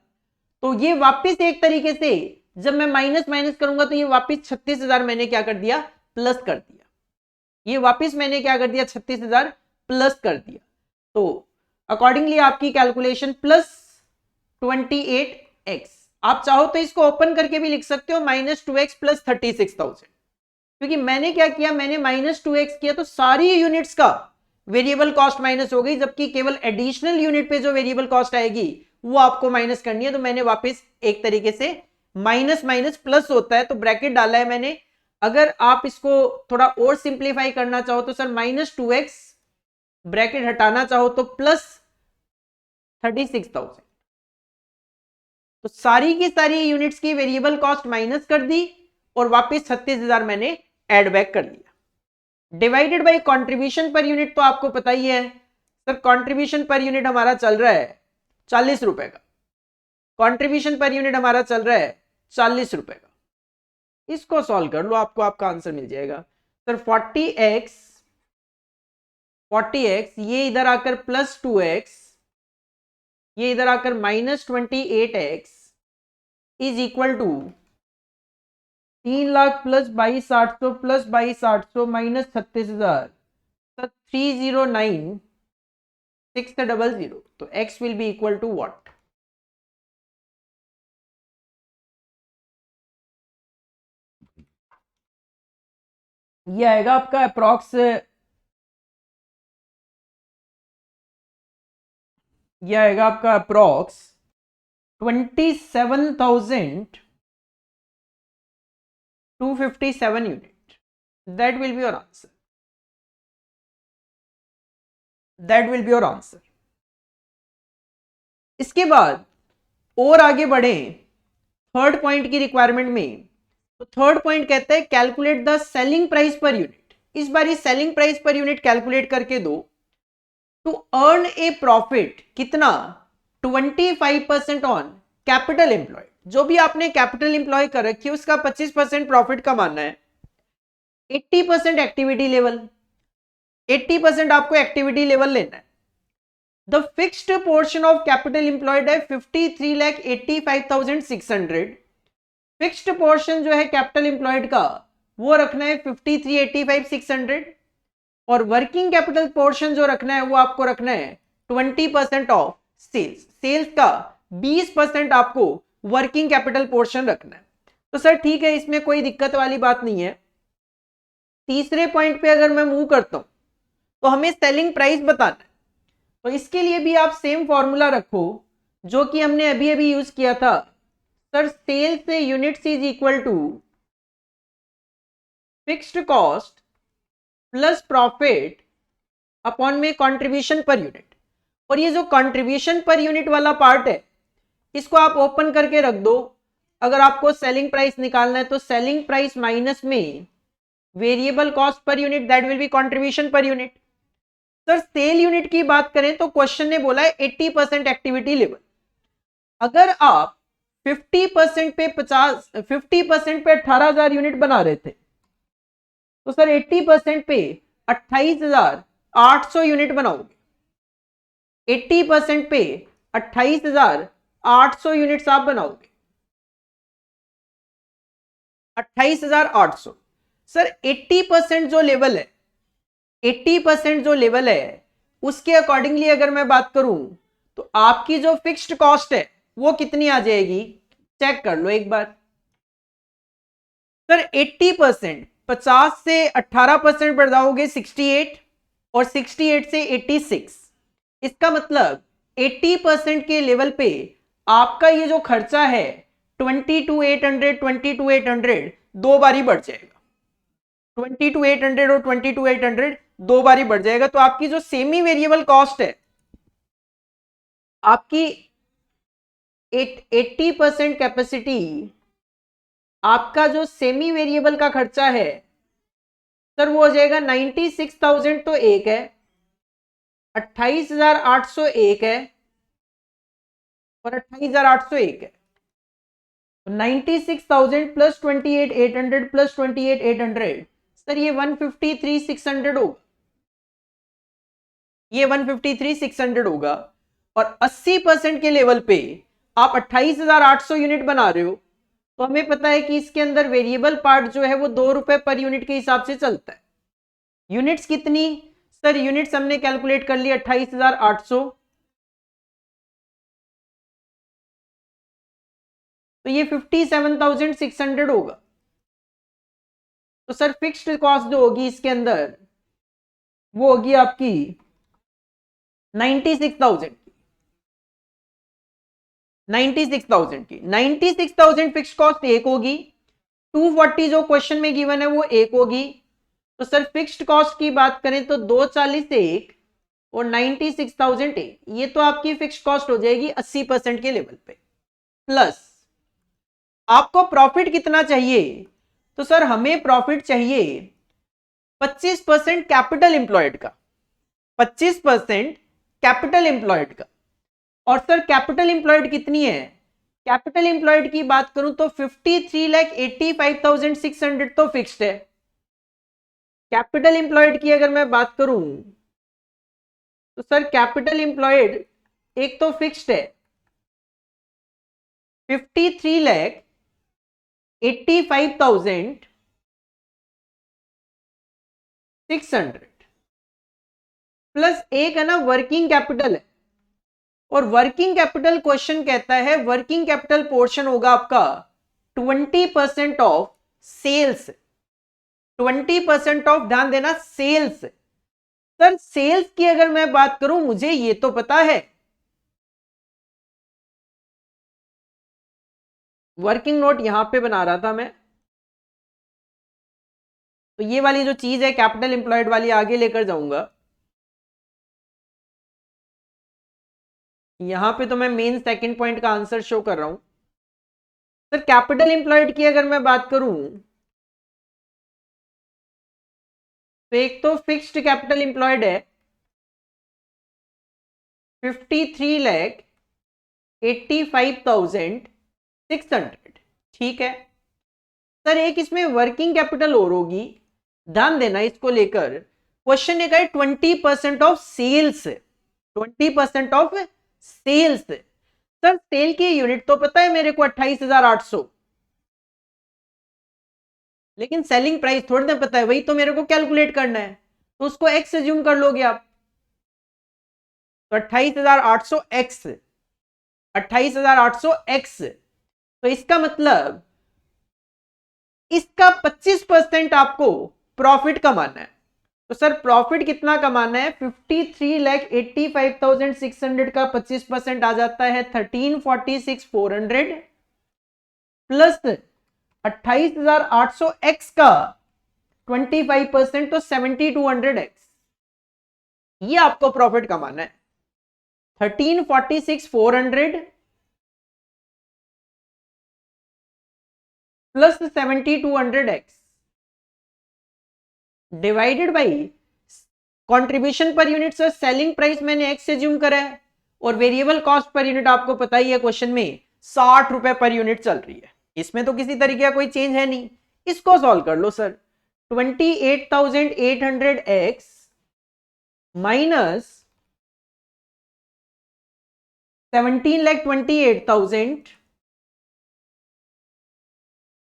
S1: तो ये वापस एक तरीके से जब मैं माइनस माइनस करूंगा तो ये वापस 36,000 मैंने क्या कर दिया, प्लस कर दिया। ये वापस मैंने क्या कर दिया, 36,000 प्लस कर दिया। तो अकॉर्डिंगली आपकी कैलकुलेशन +28x। आप चाहो तो इसको ओपन करके भी लिख सकते हो, -2x प्लस 36,000। क्योंकि मैंने क्या किया, मैंने -2x किया तो सारी यूनिट्स का वेरिएबल कॉस्ट माइनस हो गई, जबकि केवल एडिशनल यूनिट पे जो वेरिएबल कॉस्ट आएगी वो आपको माइनस करनी है। तो मैंने वापस एक तरीके से माइनस माइनस प्लस होता है तो ब्रैकेट डाला है मैंने। अगर आप इसको थोड़ा और सिंप्लीफाई करना चाहो तो सर -2x, ब्रैकेट हटाना चाहो तो +36,000। तो सारी की सारी यूनिट्स की वेरिएबल कॉस्ट माइनस कर दी और वापस 36,000 मैंने ऐड बैक कर दिया। Divided by contribution per unit तो आपको पता ही है सर, कंट्रीब्यूशन पर यूनिट हमारा चल रहा है 40 रुपए का। कंट्रीब्यूशन पर यूनिट हमारा चल रहा है 40 रुपए का। इसको सॉल्व कर लो, आपको आपका आंसर मिल जाएगा। सर 40x ये इधर आकर +2x, ये इधर आकर -28x is equal to 3 lakh plus 22,800 plus 22,800 minus 36,000, 309,600। तो x will be equal to what? ये आएगा आपका अप्रॉक्स, ये आएगा आपका approx 27,257 unit. That will be your answer, that will be your answer. इसके बाद और आगे बढ़े थर्ड पॉइंट की रिक्वायरमेंट में। तो थर्ड पॉइंट कहता है calculate the selling price per unit. इस बार selling price per unit calculate करके दो। टू अर्न ए प्रॉफिट कितना? 25% ऑन कैपिटल एम्प्लॉयड। जो भी आपने कैपिटल एम्प्लॉय कर रखी है उसका 25% प्रॉफिट कमाना है। 80% एक्टिविटी लेवल, 80% आपको एक्टिविटी लेवल लेना है। The fixed portion of capital employed है 53,85,600। फिक्स्ड पोर्शन जो है कैपिटल एम्प्लॉयड का वो रखना है 53,85,600 और वर्किंग कैपिटल पोर्शन जो रखना है वो आपको रखना है 20% ऑफ सेल्स। सेल्स का 20% आपको वर्किंग कैपिटल पोर्शन रखना है। तो सर ठीक है, इसमें कोई दिक्कत वाली बात नहीं है। तीसरे पॉइंट पे अगर मैं मूव करता हूं तो हमें सेलिंग प्राइस बताना है। तो इसके लिए भी आप सेम फॉर्मूला रखो जो कि हमने अभी अभी यूज किया था। सर सेल्स से units is equal to fixed cost plus profit upon में कंट्रीब्यूशन पर यूनिट। और ये जो कंट्रीब्यूशन पर यूनिट वाला पार्ट है इसको आप ओपन करके रख दो। अगर आपको सेलिंग प्राइस निकालना है तो सेलिंग प्राइस माइनस में variable cost per unit, that will be contribution per unit. Sir sale unit की बात करें तो क्वेश्चन ने बोला है 80% एक्टिविटी लेवल। अगर आप 50% पे 18,000 यूनिट बना रहे थे तो सर 80% पे 28,800 यूनिट बनाओगे। 80% पे 28,800 यूनिट्स आप बनाओगे। 28,800। सर 80% जो लेवल है, 80% जो लेवल है उसके अकॉर्डिंगली अगर मैं बात करूं तो आपकी जो फिक्स्ड कॉस्ट है वो कितनी आ जाएगी? चेक कर लो एक बार। सर 80% 50 से 18% बढ़ाओगे 68 और 68 से 86। इसका मतलब 80% के लेवल पे आपका ये जो खर्चा है 22,800 दो बारी बढ़ जाएगा। 22,800 और 22,800 दो बारी बढ़ जाएगा। तो आपकी जो सेमी वेरिएबल कॉस्ट है आपकी 80% कैपेसिटी, आपका जो सेमी वेरिएबल का खर्चा है सर वो हो जाएगा 96,000। तो एक है 28,800 एक है और 28,801 है। 96,000 प्लस 28,800 प्लस 28,800 सर ये 153,600 होगा। ये 153,600 होगा। और 80% के लेवल पे आप 28,800 यूनिट बना रहे हो तो हमें पता है कि इसके अंदर वेरिएबल पार्ट जो है वो 2 रुपए पर यूनिट के हिसाब से चलता है। यूनिट्स कितनी? सर यूनिट्स हमने कैलकुलेट कर लिया 28,800। तो ये 57,600 होगा। तो सर फिक्स्ड कॉस्ट जो होगी इसके अंदर वो होगी आपकी 96,000 की। 96,000 फिक्स्ड कॉस्ट एक होगी। 240 जो क्वेश्चन में गिवन है वो एक होगी। तो सर फिक्स्ड कॉस्ट की बात करें तो 240 एक और 96,000 एक। ये तो आपकी फिक्स्ड कॉस्ट हो जाएगी 80% के लेवल पे। प्लस आपको प्रॉफिट कितना चाहिए? तो सर हमें प्रॉफिट चाहिए 25% कैपिटल एम्प्लॉयड का। 25% कैपिटल एम्प्लॉयड का। और सर कैपिटल एम्प्लॉयड कितनी है? कैपिटल एम्प्लॉयड की बात करूं तो 53,85,600 तो फिक्स्ड है। कैपिटल एम्प्लॉयड की अगर मैं बात करूं तो सर कैपिटल एम्प्लॉयड एक तो फिक्स्ड है 53,85,600 प्लस एक है ना वर्किंग कैपिटल है। और वर्किंग कैपिटल क्वेश्चन कहता है वर्किंग कैपिटल पोर्शन होगा आपका 20% ऑफ सेल्स। 20% ऑफ, ध्यान देना, सेल्स। सर सेल्स की अगर मैं बात करूं, मुझे ये तो पता है वर्किंग नोट यहां पे बना रहा था मैं, तो ये वाली जो चीज है कैपिटल एम्प्लॉयड वाली आगे लेकर जाऊंगा। यहां पे तो मैं मेन सेकंड पॉइंट का आंसर शो कर रहा हूं। सर कैपिटल एम्प्लॉयड की अगर मैं बात करूं तो एक तो फिक्स्ड कैपिटल एम्प्लॉयड है 53,85,600, ठीक है। सर एक इसमें वर्किंग कैपिटल और होगी, ध्यान देना इसको लेकर। क्वेश्चन एक है 20% of sales, 20% of sales. Sir sale की यूनिट तो पता है मेरे को 28,800, लेकिन सेलिंग प्राइस थोड़ी ना पता है, वही तो मेरे को कैलकुलेट करना है, तो उसको एक्स एज्यूम कर लोगे आप। तो 28,800 एक्स, 28,800 एक्स, तो इसका मतलब इसका 25% आपको प्रॉफिट कमाना है। तो सर प्रॉफिट कितना कमाना है? 53,85,600 का 25% आ जाता है 1346,400 प्लस 28,800 एक्स का 25% तो 7,200 एक्स। ये आपको प्रॉफिट कमाना है 1346,400 plus 7,200 x divided by contribution per unit. Sir selling price मैंने एक्स एज्यूम करा है और वेरिएबल कॉस्ट पर यूनिट आपको पता ही है क्वेश्चन में 60 रुपए पर यूनिट चल रही है, इसमें तो किसी तरीके का कोई चेंज है नहीं। इसको सॉल्व कर लो sir. 28,800 x minus 17,28,000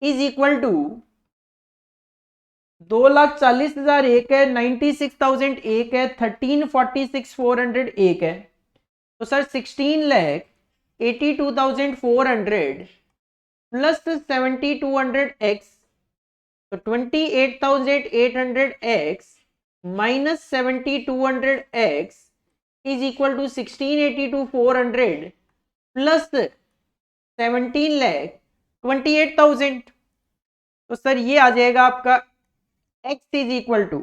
S1: is equal to 2,40,000 एक है, 96,000 एक है, 1346,400 एक है। तो सर 16,82,400 प्लस 7,200 एक्स, तो 28,800 x minus 7,200 x is equal to 16,82,400 plus 17,28,000। तो सर ये आ जाएगा आपका x is equal to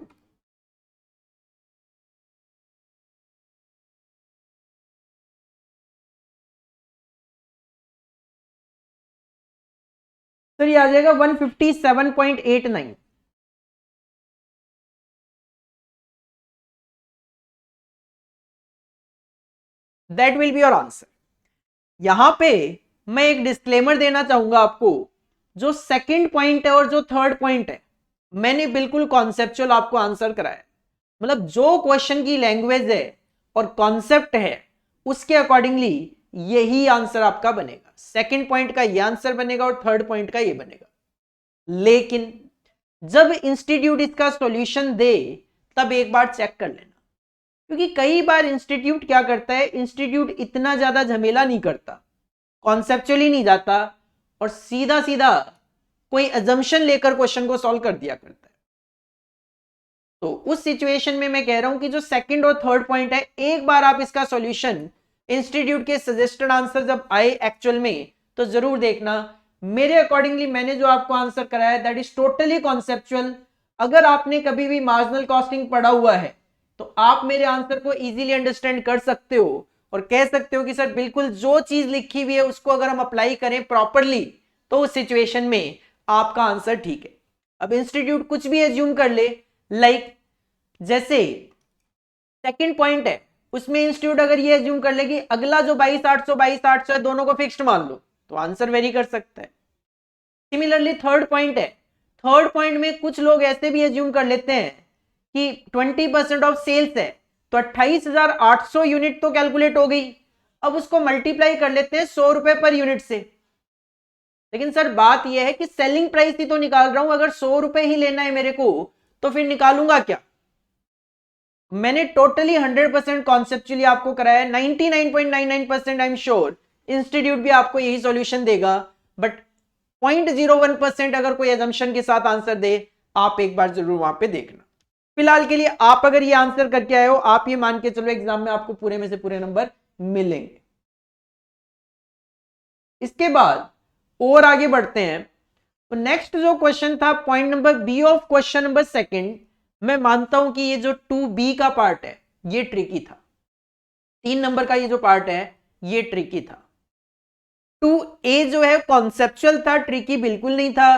S1: sir ये आ जाएगा 157.89। That will be your answer. यहां पे मैं एक डिस्क्लेमर देना चाहूंगा आपको, जो सेकंड पॉइंट है और जो थर्ड पॉइंट है मैंने बिल्कुल कॉन्सेप्चुअल आपको आंसर कराया। मतलब जो क्वेश्चन की लैंग्वेज है और कॉन्सेप्ट है उसके अकॉर्डिंगली यही आंसर आपका बनेगा। सेकंड पॉइंट का ये आंसर बनेगा और थर्ड पॉइंट का ये बनेगा। लेकिन जब इंस्टीट्यूट इसका सॉल्यूशन दे तब एक बार चेक कर लेना, क्योंकि कई बार इंस्टीट्यूट क्या करता है, इंस्टीट्यूट इतना ज्यादा झमेला नहीं करता, कॉन्सेप्चुअली नहीं जाता और सीधा सीधा कोई अजम्पशन लेकर क्वेश्चन को सॉल्व कर दिया करता है। तो उस सिचुएशन में मैं कह रहा हूं कि जो सेकंड और थर्ड पॉइंट है, एक बार आप इसका सॉल्यूशन इंस्टीट्यूट के सजेस्टेड आंसर जब आए एक्चुअल में तो जरूर देखना। मेरे अकॉर्डिंगली मैंने जो आपको आंसर कराया दैट इज टोटली कॉन्सेप्चुअल। अगर आपने कभी भी मार्जिनल कॉस्टिंग पढ़ा हुआ है तो आप मेरे आंसर को इजीली अंडरस्टैंड कर सकते हो और कह सकते हो कि सर बिल्कुल जो चीज लिखी हुई है उसको अगर हम अप्लाई करें प्रॉपरली तो उस सिचुएशन में आपका आंसर ठीक है। अब इंस्टीट्यूट कुछ भी एज्यूम कर ले, लाइक जैसे सेकंड पॉइंट है उसमें इंस्टीट्यूट अगर ये एज्यूम कर ले कि अगला जो 22,800 है दोनों को फिक्स्ड मान लो, तो आंसर वेरी कर सकता है। सिमिलरली थर्ड पॉइंट है, थर्ड पॉइंट में कुछ लोग ऐसे भी एज्यूम कर लेते हैं कि 20% ऑफ सेल्स है, तो 28,800 यूनिट तो कैलकुलेट हो गई, अब उसको मल्टीप्लाई कर लेते हैं 100 रुपए पर यूनिट से। लेकिन सर बात यह है कि सेलिंग प्राइस ही तो निकाल रहा हूं, अगर 100 रुपए ही लेना है मेरे को तो फिर निकालूंगा क्या? मैंने टोटली 100% कॉन्सेप्चुअली आपको कराया, 99.99% आई एम श्योर इंस्टीट्यूट भी आपको यही सॉल्यूशन देगा, बट 0.01% अगर कोई एजम्पशन के साथ आंसर दे, आप एक बार जरूर वहां पे देखना। फिलहाल के लिए आप अगर ये आंसर करके आए हो, आप ये मान के चलो एग्जाम में आपको पूरे में से पूरे नंबर मिलेंगे। इसके बाद और आगे बढ़ते हैं, तो नेक्स्ट जो क्वेश्चन था point number B of question number second, मैं मानता हूं कि ये जो 2B का पार्ट है ये ट्रिकी था, 3 नंबर का ये जो पार्ट है ये ट्रिकी था। 2A जो है कॉन्सेप्चुअल था, ट्रिकी बिल्कुल नहीं था,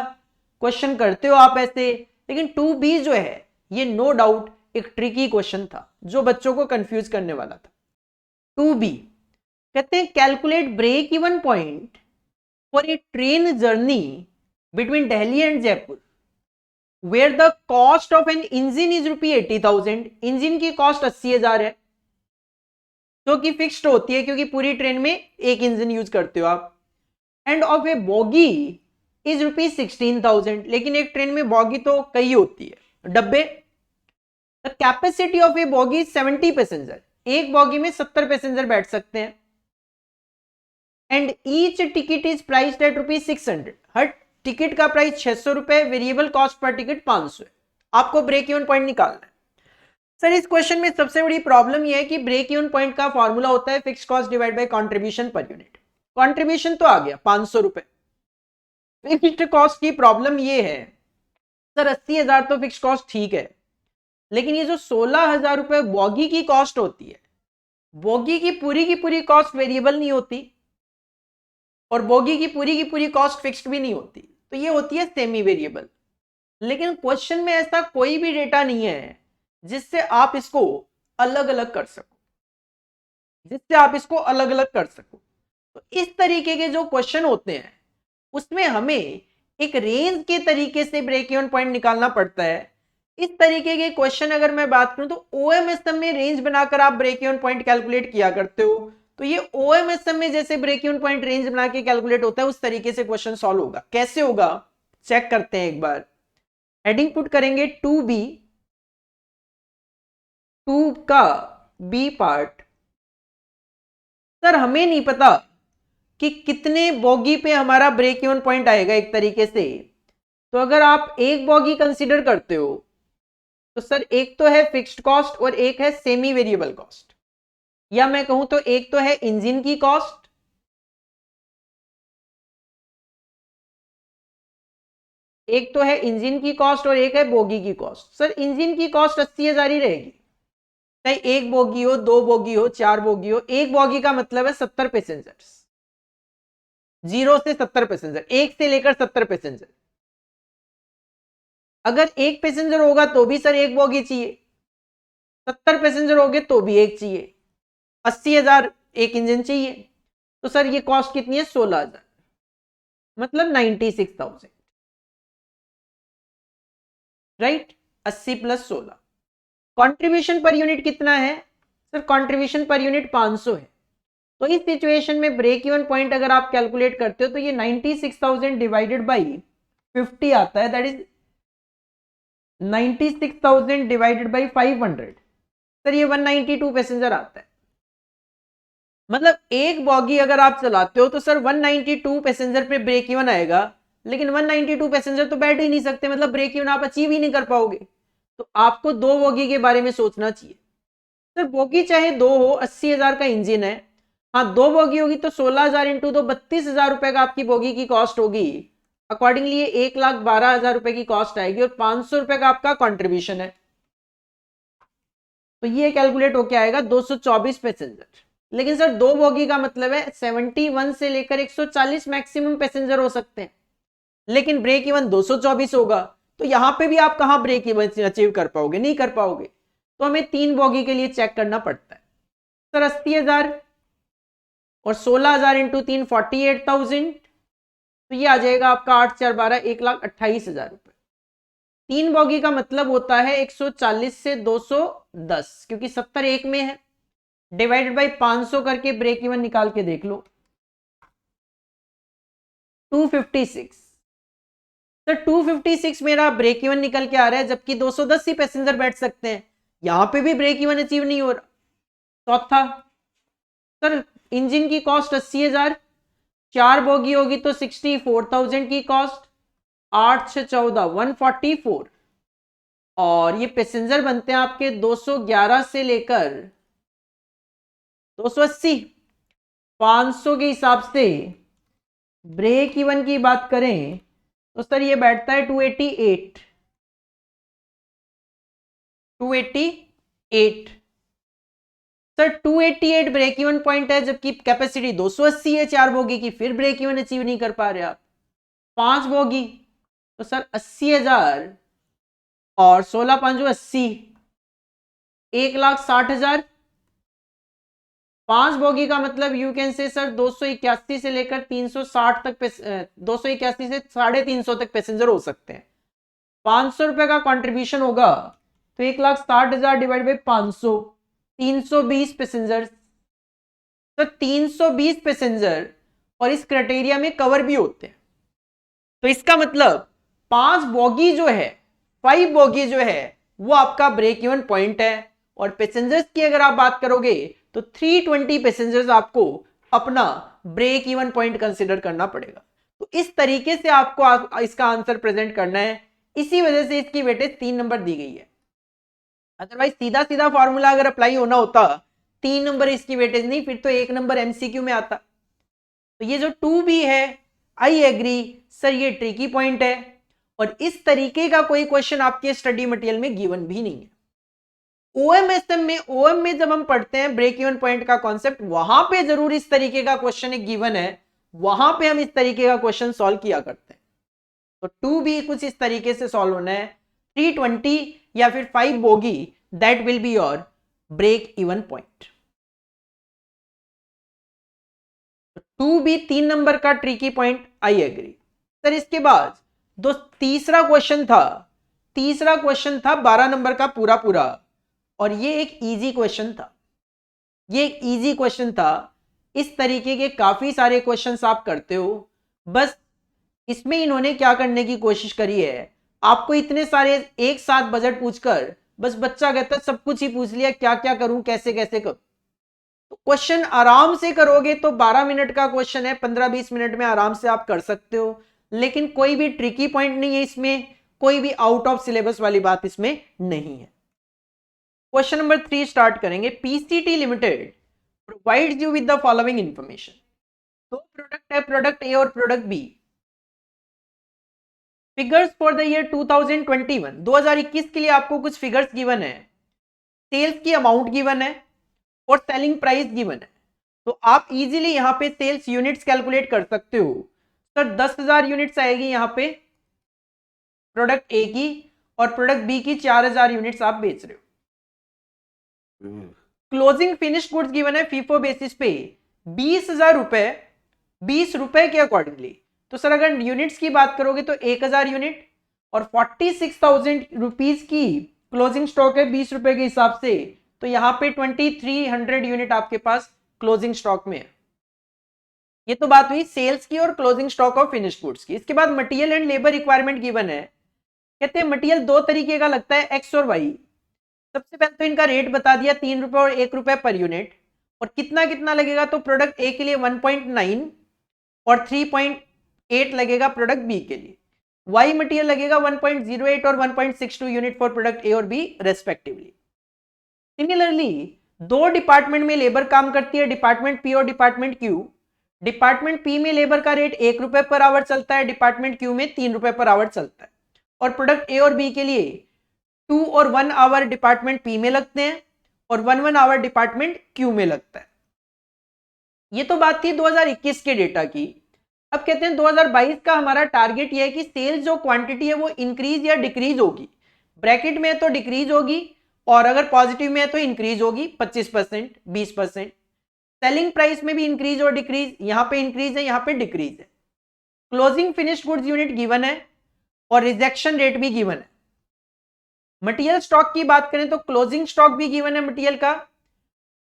S1: क्वेश्चन करते हो आप ऐसे, लेकिन 2B जो है ये नो डाउट एक ट्रिकी क्वेश्चन था जो बच्चों को कंफ्यूज करने वाला था। 2B कहते हैं calculate break even point for a train journey between Delhi and Jaipur where the cost of an engine is ₹80,000, engine की कॉस्ट 80,000 है जो कि फिक्स्ड होती है क्योंकि पूरी ट्रेन में एक इंजन यूज करते हो आप, end of A boggy is ₹16,000, लेकिन एक ट्रेन में बॉगी तो कई होती है, डब्बे। The capacity of A boggy 70 passenger, एक बॉगी में 70 पैसेंजर बैठ सकते हैं, and each ticket is priced eight ₹600, her ticket का प्राइस 600 रुपए, वेरिएबल कॉस्ट पर टिकट 500 है। आपको ब्रेक इवन पॉइंट निकालना है। सर इस क्वेश्चन में सबसे बड़ी प्रॉब्लम यह है कि ब्रेक इवन पॉइंट का फॉर्मूला होता है fixed cost divide by contribution per unit. Contribution तो आ गया 500 रुपए, फिक्स्ड कॉस्ट की प्रॉब्लम ये है सर 80,000 तो फिक्स्ड कॉस्ट ठीक है, लेकिन ये जो 16,000 रुपए बॉगी की कॉस्ट होती है, बॉगी की पूरी कॉस्ट वेरिएबल नहीं होती और बॉगी की पूरी कॉस्ट फिक्स्ड भी नहीं होती, तो ये होती है सेमी वेरिएबल। लेकिन क्वेश्चन में ऐसा कोई भी डेटा नहीं है जिससे आप इसको अलग अलग कर सको, तो इस तरीके के जो क्वेश्चन होते हैं उसमें हमें एक रेंज के तरीके से ब्रेक इवन पॉइंट निकालना पड़ता है। इस तरीके के क्वेश्चन अगर मैं बात करूं तो ओएमएसएम में रेंज बनाकर आप ब्रेक इवन पॉइंट कैलकुलेट किया करते हो, तो ये ओएमएसएम में जैसे ब्रेक इवन पॉइंट रेंज बना के कैलकुलेट होता है उस तरीके से क्वेश्चन सॉल्व होगा। कैसे होगा चेक करते हैं एक बार। हेडिंग पुट करेंगे 2B, 2 का B पार्ट। सर हमें नहीं पता कि कितने बॉगी पे हमारा ब्रेक इवन पॉइंट आएगा एक तरीके से, तो अगर आप एक बॉगी कंसीडर करते हो तो सर एक तो है फिक्स्ड कॉस्ट और एक है सेमी वेरिएबल कॉस्ट, या मैं कहूं तो एक तो है इंजन की कॉस्ट, एक तो है इंजन की कॉस्ट और एक है बोगी की कॉस्ट। सर इंजन की कॉस्ट 80,000 ही रहेगी, चाहे एक बोगी हो, 2 बोगी हो, 4 बोगी हो। एक बोगी का मतलब है 70 पैसेंजर्स, 0 से 70 पैसेंजर, 1 से लेकर 70 पैसेंजर। अगर एक पैसेंजर होगा तो भी सर एक बोगी चाहिए, 70 पैसेंजर होंगे तो भी एक चाहिए, 80,000 एक इंजन चाहिए, तो सर ये कॉस्ट कितनी है 16,000, मतलब 96,000, right. 80 plus 16। Contribution per unit कितना है सर? कंट्रीब्यूशन पर यूनिट 500 है। तो इस सिचुएशन में ब्रेक इवन पॉइंट अगर आप कैलकुलेट करते हो तो ये 96,000 डिवाइडेड बाई 50 आता है, that is 96,000 divided by 500, sir ये 192 पैसेंजर आता है। मतलब एक बॉगी अगर आप चलाते हो तो सर 192 पैसेंजर पे ब्रेक इवन आएगा, लेकिन 192 पैसेंजर तो बैठ ही नहीं सकते, मतलब ब्रेक इवन आप अचीव ही नहीं कर पाओगे। तो आपको 2 बोगी के बारे में सोचना चाहिए। सर बोगी चाहे 2 हो, 80,000 का इंजन है, हाँ 2 बोगी होगी तो 16,000 इंटू 2 32,000 रुपए का आपकी बोगी की कॉस्ट होगी। अकॉर्डिंगली 1,12,000 रुपए की कॉस्ट आएगी और 500 रुपए का आपका कॉन्ट्रीब्यूशन है, तो ये कैलकुलेट होके आएगा 224 पैसेंजर। लेकिन सर 2 बोगी का मतलब है 71 से लेकर 140 मैक्सिमम पैसेंजर हो सकते हैं, लेकिन ब्रेक इवन 224 होगा, तो यहां पे भी आप कहां ब्रेक इवन अचीव कर पाओगे? नहीं कर पाओगे। तो हमें 3 बोगी के लिए चेक करना पड़ता है। सर 80,000 और 16,000 इंटू 3 48,000, तो ये आ जाएगा आपका 8×4=12 1,28,000 रुपए। 3 बोगी का मतलब होता है 140 से 210, क्योंकि 70 एक में है, डिवाइडेड बाई 500 करके ब्रेक इवन निकाल के देख लो। 256, सर 256 मेरा ब्रेक इवन निकल के आ रहा है, जबकि 210 ही पैसेंजर बैठ सकते हैं, यहां पे भी ब्रेक इवन अचीव नहीं हो रहा। चौथा, सर इंजन की कॉस्ट 80,000, 4 बोगी होगी तो 64,000 की कॉस्ट, 8 से 14 144, और ये पैसेंजर बनते हैं आपके 211 से लेकर 280। 500 के हिसाब से ब्रेक इवन की बात करें तो सर ये बैठता है 288। सर 288 ब्रेक इवन पॉइंट है, जबकि कैपेसिटी 280 है 4 बोगी की, फिर ब्रेक इवन अचीव नहीं कर पा रहे आप। 5 बोगी तो सर 80,000 और 16 5 80, 1,60,000। 5 बोगी का मतलब यू कैन से सर 281 से लेकर 360 तक 281 से 350 तक पैसेंजर हो सकते हैं। 500 रुपए का कंट्रीब्यूशन होगा तो 1,60,000 डिवाइड बाई 500, 320 पैसेंजर। तो 320 पैसेंजर और इस क्राइटेरिया में कवर भी होते हैं, तो इसका मतलब 5 बोगी जो है, 5 बोगी जो है वो आपका ब्रेक इवन पॉइंट है। और पैसेंजर्स की अगर आप बात करोगे तो 320 पैसेंजर्स आपको अपना ब्रेक इवन पॉइंट कंसीडर करना पड़ेगा। तो इस तरीके से आपको इसका आंसर प्रेजेंट करना है, इसी वजह से इसकी वेटेज 3 नंबर दी गई है। अदरवाइज सीधा सीधा फॉर्मूला अगर अप्लाई होना होता 3 नंबर इसकी वेटेज नहीं, फिर तो 1 नंबर एमसीक्यू में आता। तो ये जो 2B है, आई एग्री सर, ये ट्रिकी पॉइंट है और इस तरीके का कोई क्वेश्चन आपके स्टडी मटेरियल में गिवन भी नहीं है। ओएमएसएम में, ओएम में जब हम पढ़ते हैं ब्रेक इवन पॉइंट का कॉन्सेप्ट, वहां पे जरूर इस तरीके का क्वेश्चन एक गिवन है, वहां पे हम इस तरीके का क्वेश्चन सॉल्व किया करते हैं। तो 2B कुछ इस तरीके से सॉल्व होना है, 320 या फिर 5 बोगी, that will be your break even point. 2B 3 number का tricky point, I agree sir. इसके बाद तीसरा क्वेश्चन था 12 नंबर का पूरा पूरा, और ये एक इजी क्वेश्चन था, ये एक इजी क्वेश्चन था। इस तरीके के काफी सारे क्वेश्चंस आप करते हो, बस इसमें इन्होंने क्या करने की कोशिश करी है, आपको इतने सारे एक साथ बजट पूछकर बस बच्चा कहता है सब कुछ ही पूछ लिया, क्या क्या करूं, कैसे कैसे करूं। तो क्वेश्चन आराम से करोगे तो 12 मिनट का क्वेश्चन है, 15-20 मिनट में आराम से आप कर सकते हो, लेकिन कोई भी ट्रिकी पॉइंट नहीं है इसमें, कोई भी आउट ऑफ सिलेबस वाली बात इसमें नहीं है। क्वेश्चन नंबर 3 स्टार्ट करेंगे। PCT limited provides you with the following information. दो प्रोडक्ट है, प्रोडक्ट ए और product B. Figures for the year 2021, 2021 के लिए आपको कुछ फिगर्स गिवन है, सेल्स की अमाउंट गिवन है और सेलिंग प्राइस गिवन है। तो आप इजीली यहां पे सेल्स यूनिट्स कैलकुलेट कर सकते हो। सर 10,000 यूनिट्स आएगी यहां पे प्रोडक्ट ए की, और प्रोडक्ट बी की 4,000 यूनिट्स आप बेच रहे हो। क्लोजिंग फिनिश गुड्स गिवन है फीफो बेसिस पे 20,000 रुपए, 20 रुपए के अकॉर्डिंगली। तो सर अगर यूनिट्स की बात करोगे तो 1,000 यूनिट और 46,000 रुपीज की क्लोजिंग स्टॉक है 20 रुपए के हिसाब से, तो यहां पे 2300 यूनिट आपके पास क्लोजिंग स्टॉक में है। ये तो बात हुई सेल्स की और closing stock of finish goods की। इसके बाद material and labour requirement given है। कहते हैं मटेरियल दो तरीके का लगता है, एक्स और वाई। सबसे पहले तो इनका रेट बता दिया, 3 रुपए और 1 रुपए पर यूनिट, और कितना कितना लगेगा। तो प्रोडक्ट ए के लिए 1.9 और 3.8 लगेगा प्रोडक्ट बी के लिए। वाई मटेरियल लगेगा 1.08 और 1.62 यूनिट फॉर प्रोडक्ट ए और बी रेस्पेक्टिवली। सिमिलरली दो डिपार्टमेंट में लेबर काम करती है, डिपार्टमेंट पी और डिपार्टमेंट क्यू। डिपार्टमेंट पी में लेबर का रेट 1 रुपए पर आवर चलता है, डिपार्टमेंट क्यू में 3 रुपए पर आवर चलता है। और प्रोडक्ट ए और बी के लिए 2 और 1 आवर डिपार्टमेंट पी में लगते हैं और 1 आवर डिपार्टमेंट क्यू में लगता है। ये तो बात थी 2021 के डेटा की। अब कहते हैं 2022 का हमारा टारगेट यह है कि सेल्स जो क्वांटिटी है वो इंक्रीज या डिक्रीज होगी। ब्रैकेट में तो डिक्रीज होगी और अगर पॉजिटिव में है तो इंक्रीज होगी 25%, 20%। सेलिंग प्राइस में भी इंक्रीज और डिक्रीज, यहां पे इंक्रीज है, यहां पे डिक्रीज है। Closing finished goods unit given है और रिजेक्शन रेट भी गिवन है। मटेरियल स्टॉक की बात करें तो क्लोजिंग स्टॉक भी गिवन है मटेरियल का,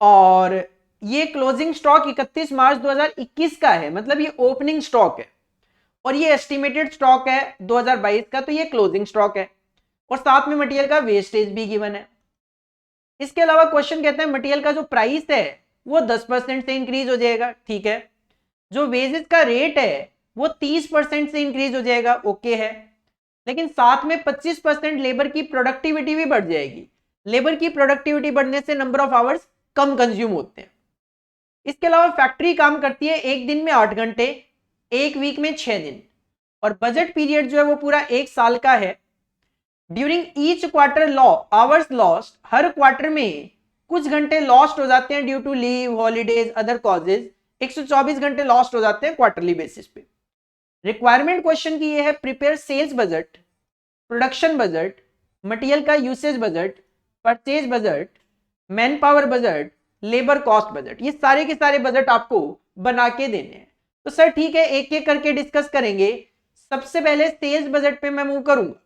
S1: और ये क्लोजिंग स्टॉक 31 मार्च 2021 का है, मतलब ये ओपनिंग स्टॉक है, और ये एस्टिमेटेड स्टॉक है 2022 का, तो ये क्लोजिंग स्टॉक है, और साथ में मटेरियल का वेस्टेज भी गिवन है। इसके अलावा क्वेश्चन कहते हैं मटेरियल का जो प्राइस है वो 10% से इंक्रीज हो जाएगा, ठीक है। जो वेजेस का रेट है वो 30% से इंक्रीज हो जाएगा, ओके है। लेकिन साथ में 25% लेबर की प्रोडक्टिविटी भी बढ़ जाएगी। लेबर की प्रोडक्टिविटी बढ़ने से number of hours come consume होते हैं। इसके अलावा फैक्ट्री काम करती है एक दिन में 8 घंटे, एक वीक में 6 दिन, और बजट पीरियड जो है वो पूरा 1 साल का है। During each quarter law hours lost, हर क्वार्टर में कुछ घंटे लॉस्ट हो जाते हैं due to leave, holidays, other causes. 124 घंटे लॉस्ट हो जाते हैं क्वार्टरली बेसिस पे। रिक्वायरमेंट क्वेश्चन की ये है, prepare sales budget, production budget, material का usage budget, purchase budget, man power budget, labour cost budget. ये सारे के सारे बजट आपको बना के देने हैं। तो सर ठीक है, एक एक करके डिस्कस करेंगे। सबसे पहले सेल्स बजट पे मैं मूव करूंगा।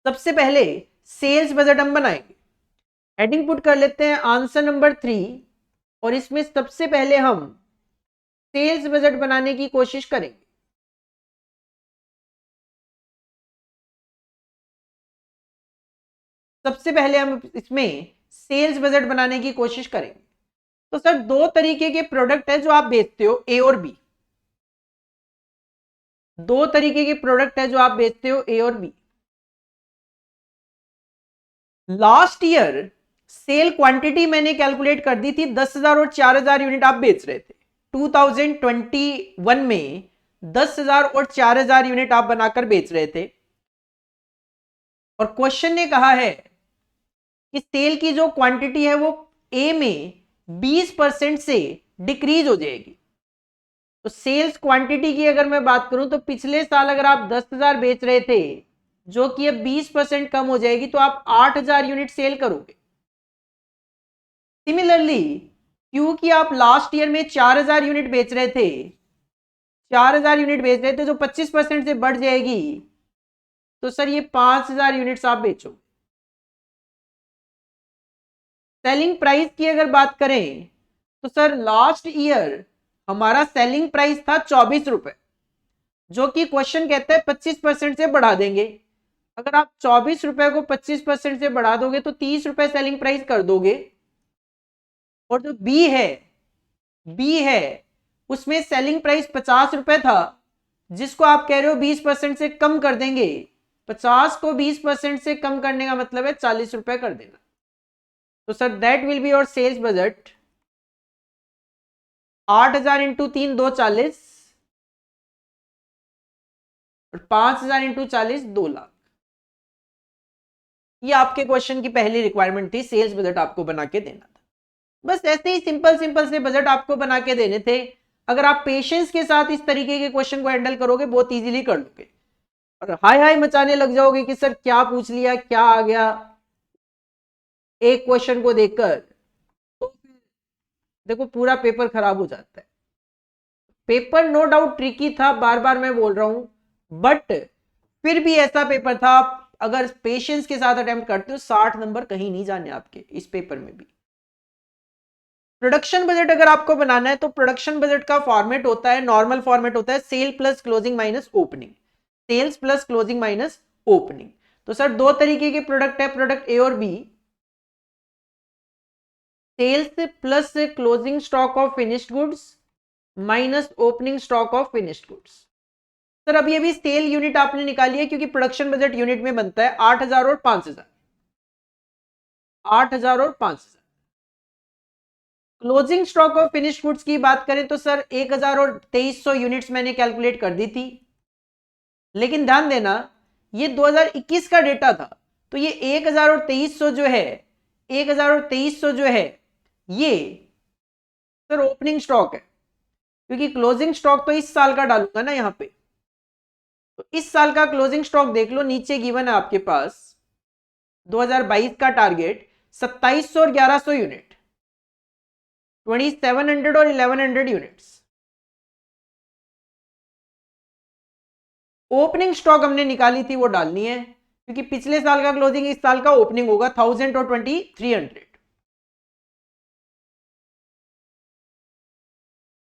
S1: सबसे पहले सेल्स बजट हम बनाएंगे। हेडिंग पुट कर लेते हैं आंसर नंबर 3, और इसमें सबसे पहले हम सेल्स बजट बनाने की कोशिश करेंगे। सबसे पहले हम इसमें सेल्स बजट बनाने की कोशिश करेंगे। तो सर दो तरीके के प्रोडक्ट है जो आप बेचते हो, ए और बी। दो तरीके के प्रोडक्ट है जो आप बेचते हो, ए और B. Last year sale quantity मैंने कैलकुलेट कर दी थी, 10,000 और 4,000 यूनिट आप बेच रहे थे। 2021 में 10,000 और 4,000 यूनिट आप बनाकर बेच रहे थे, और क्वेश्चन ने कहा है कि सेल की जो क्वांटिटी है वो ए में 20% से डिक्रीज हो जाएगी। तो सेल्स क्वांटिटी की अगर मैं बात करूं तो पिछले साल अगर आप 10,000 बेच रहे थे, जो कि अब 20% कम हो जाएगी, तो आप 8,000 यूनिट सेल करोगे। सिमिलरली क्योंकि आप लास्ट ईयर में 4,000 यूनिट बेच रहे थे, 4,000 यूनिट बेच रहे थे, जो 25% से बढ़ जाएगी, तो सर ये 5,000 यूनिट्स आप बेचो। सेलिंग प्राइस की अगर बात करें तो सर लास्ट ईयर हमारा सेलिंग प्राइस था 24 रुपए, जो कि क्वेश्चन कहता है 25% से बढ़ा देंगे। अगर आप 24 रुपए को 25% से बढ़ा दोगे तो 30 रुपए सेलिंग प्राइस कर दोगे। और जो बी है उसमें सेलिंग प्राइस 50 रुपए था, जिसको आप कह रहे हो 20% से कम कर देंगे। 50 को 20% से कम करने का मतलब है 40 रुपए कर देना। तो sir that will be your sales budget. 8,000 into 3 2 40, और 5,000 इंटू 40 2 लाख। ये आपके क्वेश्चन की पहली रिक्वायरमेंट थी, सेल्स बजट आपको बना के देना था। बस ऐसे ही सिंपल सिंपल से बजट आपको बना के देने थे। अगर आप पेशेंस के साथ इस तरीके के क्वेश्चन को हैंडल करोगे, बहुत इजीली कर लोगे, और हाय हाय मचाने लग जाओगे कि सर क्या पूछ लिया, क्या आ गया एक क्वेश्चन को देखकर, तो देखो पूरा पेपर खराब हो जाता है। पेपर नो डाउट ट्रिकी था, बार बार मैं बोल रहा हूं, बट फिर भी ऐसा पेपर था, अगर पेशेंस के साथ अटेम्प्ट करते हो 60 नंबर कहीं नहीं जाने आपके इस पेपर में भी। प्रोडक्शन बजट अगर आपको बनाना है तो प्रोडक्शन बजट का फॉर्मेट होता है, नॉर्मल फॉर्मेट होता है, sale plus closing minus opening, sales plus closing minus opening. तो सर दो तरीके के प्रोडक्ट है, प्रोडक्ट ए और B. Sales plus closing stock of finished goods minus opening stock of finished goods. Sir अभी अभी सेल यूनिट आपने निकाली है, क्योंकि प्रोडक्शन बजट यूनिट में बनता है 8,000 और 5,000, 8,000 और 5,000। Closing stock of finished goods की बात करें तो सर 1,000 और 2,300 यूनिट्स मैंने कैलकुलेट कर दी थी, लेकिन ध्यान देना ये 2021 का डेटा था, तो ये 1,000 और 2,300 जो है, 1,000 और 2,300 जो है, ये सर ओपनिंग स्टॉक है, क्योंकि क्लोजिंग स्टॉक तो इस साल का डालूंगा ना यहाँ पे। तो इस साल का क्लोजिंग स्टॉक देख लो, नीचे गिवन है आपके पास 2022 का टारगेट 2700 और 1100 यूनिट, 2700 और 1100 यूनिट्स। ओपनिंग स्टॉक हमने निकाली थी वो डालनी है, क्योंकि पिछले साल का क्लोजिंग इस साल का ओपनिंग होगा 1000 और 2300।